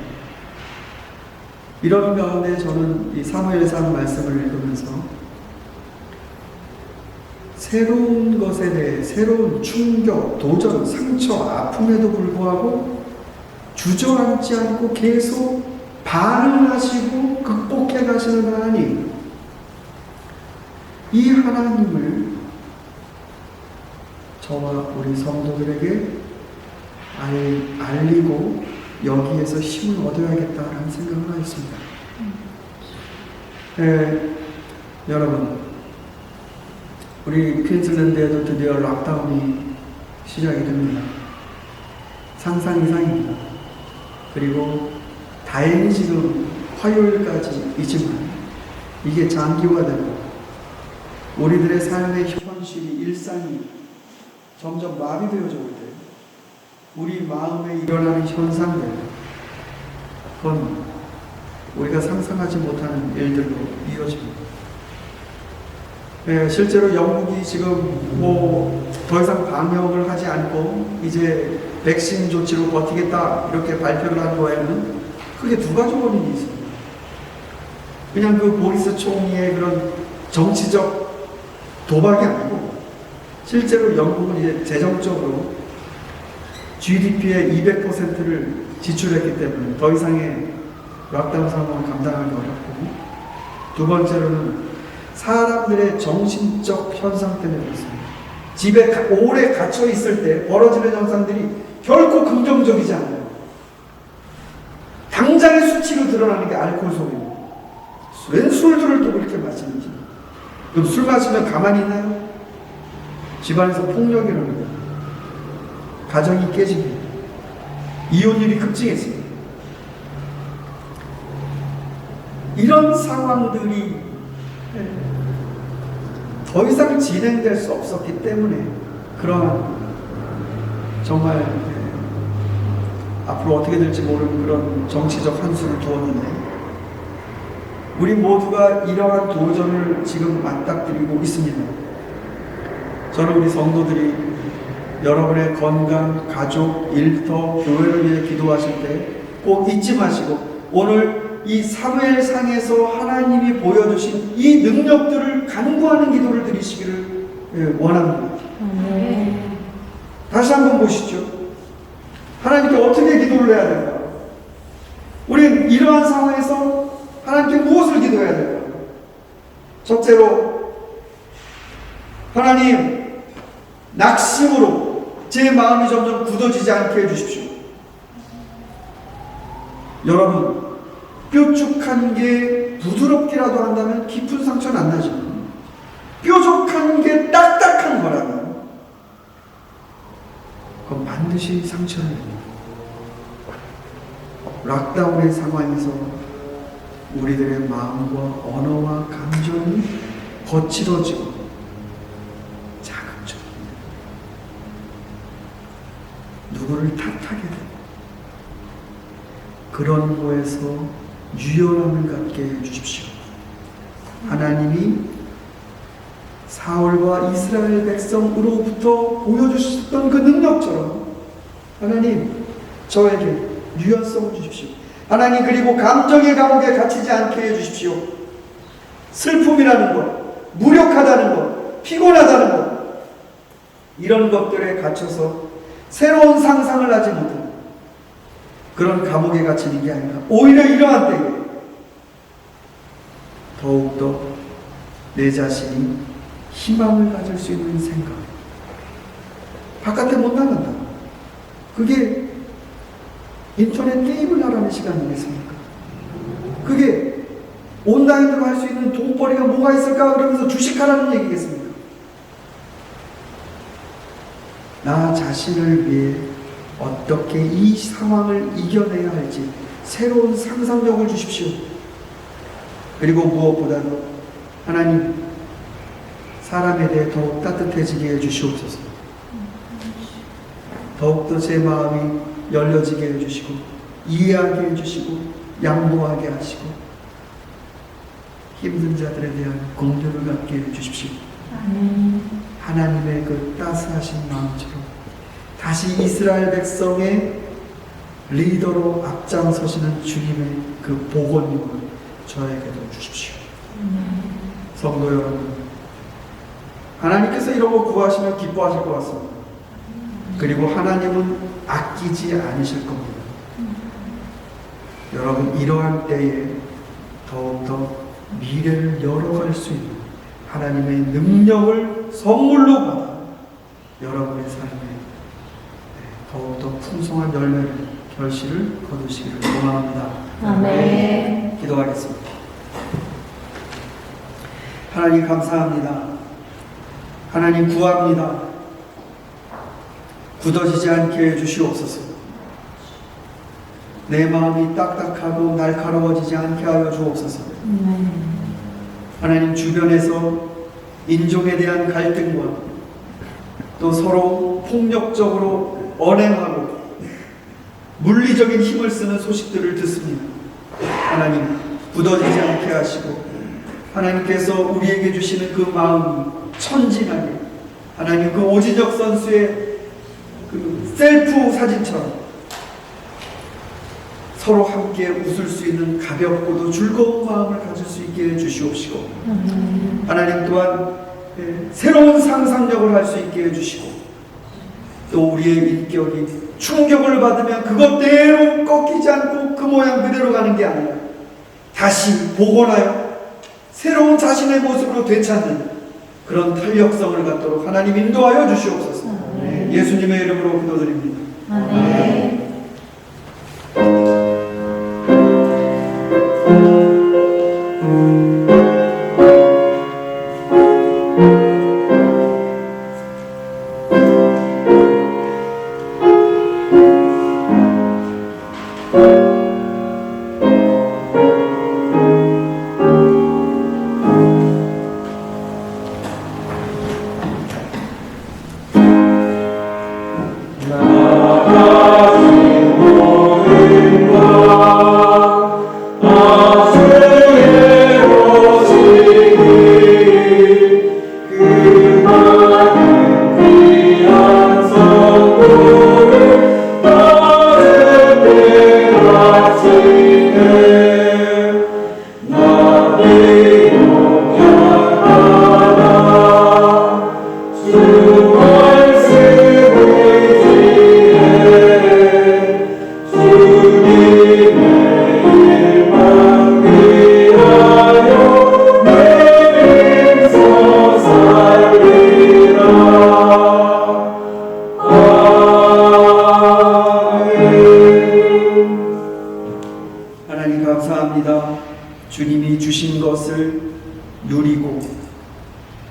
이런 가운데 저는 이 사무엘상 말씀을 읽으면서 새로운 것에 대해 새로운 충격, 도전, 상처, 아픔에도 불구하고 주저앉지 않고 계속 반응하시고 극복해 가시는 하나님, 이 하나님을 저와 우리 성도들에게 알리고 여기에서 힘을 얻어야겠다라는 생각을 하였습니다. 여러분, 우리 퀸즐랜드에도 드디어 락다운이 시작이 됩니다. 상상 이상입니다. 그리고 다행히 지금 화요일까지이지만 이게 장기화되고 우리들의 삶의 현실이, 일상이 점점 마비되어져 올 때 우리 마음에 일어나는 현상들, 그건 우리가 상상하지 못하는 일들로 이어집니다. 실제로 영국이 지금 더 이상 방역을 하지 않고 이제 백신 조치로 버티겠다 이렇게 발표를 한 거에는 크게 두 가지 원인이 있습니다. 그냥 그 보리스 총리의 그런 정치적 도박이 아니고 실제로 영국은 이제 재정적으로 GDP의 200%를 지출했기 때문에 더 이상의 락다운 상황을 감당하기 어렵고, 두 번째로는 사람들의 정신적 현상 때문에 그렇습니다. 집에 오래 갇혀 있을 때 벌어지는 현상들이 결코 긍정적이지 않아요. 당장의 수치로 드러나는 게 알코올 소비입니다. 웬 술들을 또 그렇게 마시는지. 그럼 술 마시면 가만히 있나요? 집안에서 폭력이 일어납니다. 가정이 깨집니다. 이혼율이 급증했습니다. 이런 상황들이 더 이상 진행될 수 없었기 때문에 그런 정말 앞으로 어떻게 될지 모르는 그런 정치적 한수를 두었는데, 우리 모두가 이러한 도전을 지금 맞닥뜨리고 있습니다. 저는 우리 성도들이 여러분의 건강, 가족, 일터, 교회를 위해 기도하실 때 꼭 잊지 마시고 오늘 이 사무엘상에서 하나님이 보여주신 이 능력들을 간구하는 기도를 드리시기를 원합니다. 다시 한번 보시죠. 하나님께 어떻게 기도를 해야 될까? 우리는 이러한 상황에서 하나님께 무엇을 기도해야 될까? 첫째로, 하나님, 낙심으로 제 마음이 점점 굳어지지 않게 해주십시오. 여러분, 뾰족한 게 부드럽기라도 한다면 깊은 상처는 안 나지만 뾰족한 게 딱딱한 거라면 그건 반드시 상처를 냅니다. 락다운의 상황에서 우리들의 마음과 언어와 감정이 거칠어지고 자극적이고 누구를 탓하게 되고 그런 거에서 유연함을 갖게 해주십시오. 하나님이 사울과 이스라엘 백성으로부터 보여주셨던 그 능력처럼 하나님 저에게 유연성을 주십시오. 하나님 그리고 감정의 감옥에 갇히지 않게 해주십시오. 슬픔이라는 것, 무력하다는 것, 피곤하다는 것 이런 것들에 갇혀서 새로운 상상을 하지 못하는 그런 감옥에 갇히는 게 아니라 오히려 이러한 때에 더욱더 내 자신이 희망을 가질 수 있는 생각, 바깥에 못 나간다. 그게 인터넷 게임을 하라는 시간이겠습니까? 그게 온라인으로 할 수 있는 돈벌이가 뭐가 있을까 그러면서 주식하라는 얘기겠습니까? 나 자신을 위해 어떻게 이 상황을 이겨내야 할지 새로운 상상력을 주십시오. 그리고 무엇보다도 하나님 사람에 대해 더욱 따뜻해지게 해주시옵소서. 더욱더 제 마음이 열려지게 해주시고 이해하게 해주시고 양보하게 하시고 힘든 자들에 대한 공유를 갖게 해주십시오. 하나님의 그 따스하신 마음처럼 다시 이스라엘 백성의 리더로 앞장서시는 주님의 그 복원력을 저에게도 주십시오. 성도 여러분, 하나님께서 이런 거 구하시면 기뻐하실 것 같습니다. 그리고 하나님은 아끼지 않으실 겁니다. 여러분 이러한 때에 더욱더 미래를 열어갈 수 있는 하나님의 능력을 선물로 받아 여러분의 삶에 더욱더 풍성한 열매를 결실을 거두시기를 소망합니다. 아멘. 기도하겠습니다. 하나님 감사합니다. 하나님 구합니다. 굳어지지 않게 해주시옵소서. 내 마음이 딱딱하고 날카로워지지 않게 하여 주옵소서. 하나님 주변에서 인종에 대한 갈등과 또 서로 폭력적으로 언행하고 물리적인 힘을 쓰는 소식들을 듣습니다. 하나님 굳어지지 않게 하시고 하나님께서 우리에게 주시는 그 마음이 천진하게 하나님 그 오진혁 선수의 그 셀프 사진처럼 서로 함께 웃을 수 있는 가볍고도 즐거운 마음을 가질 수 있게 해주시옵시고 하나님 또한 새로운 상상력을 할 수 있게 해주시고 또 우리의 인격이 충격을 받으면 그것대로 꺾이지 않고 그 모양 그대로 가는 게 아니라 다시 복원하여 새로운 자신의 모습으로 되찾는 그런 탄력성을 갖도록 하나님 인도하여 주시옵소서. 예수님의 이름으로 기도드립니다. 아멘. 하나님 감사합니다. 주님이 주신 것을 누리고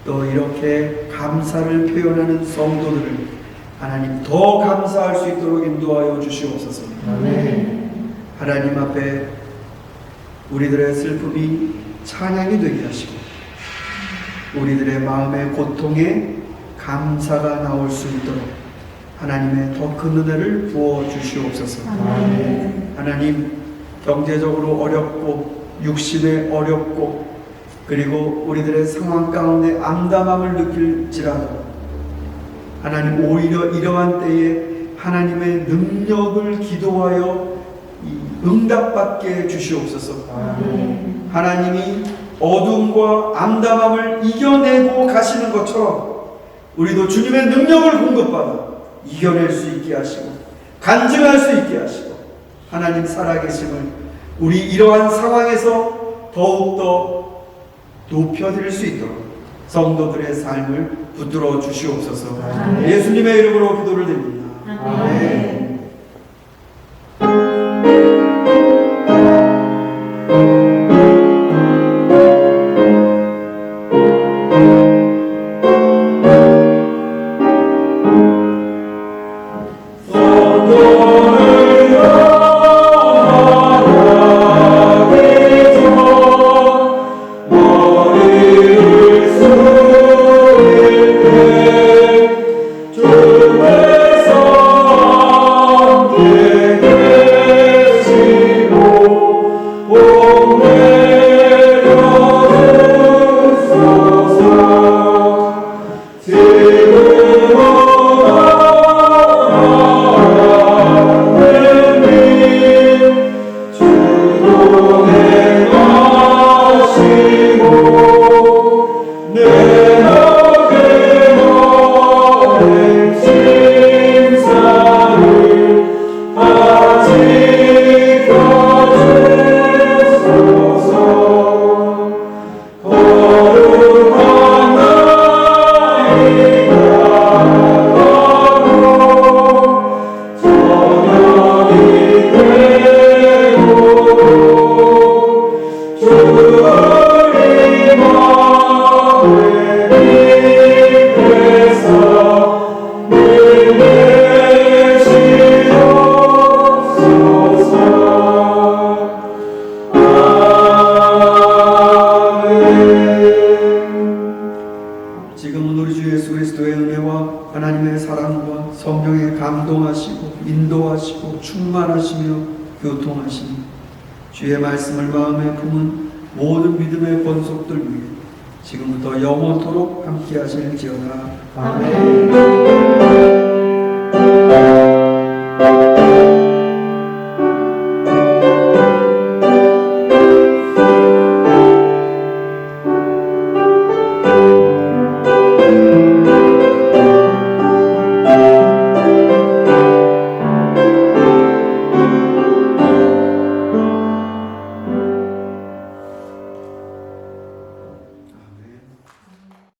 또 이렇게 감사를 표현하는 성도들을 하나님 더 감사할 수 있도록 인도하여 주시옵소서. 아멘. 하나님 앞에 우리들의 슬픔이 찬양이 되게 하시고 우리들의 마음의 고통에 감사가 나올 수 있도록 하나님의 더 큰 은혜를 부어 주시옵소서. 하나님, 경제적으로 어렵고 육신에 어렵고 그리고 우리들의 상황 가운데 암담함을 느낄지라도 하나님, 오히려 이러한 때에 하나님의 능력을 기도하여 응답받게 주시옵소서. 하나님이 어둠과 암담함을 이겨내고 가시는 것처럼 우리도 주님의 능력을 공급받아 이겨낼 수 있게 하시고 간증할 수 있게 하시고 하나님 살아계심을 우리 이러한 상황에서 더욱더 높여드릴 수 있도록 성도들의 삶을 붙들어 주시옵소서. 예수님의 이름으로 기도를 드립니다. 아멘. 지금은 우리 주 예수 그리스도의 은혜와 하나님의 사랑과 성령의 감동하시고 인도하시고 충만하시며 교통하시니 주의 말씀을 마음에 품은 모든 믿음의 권속들 위해 지금부터 영원토록 함께 하실지어다. 아멘.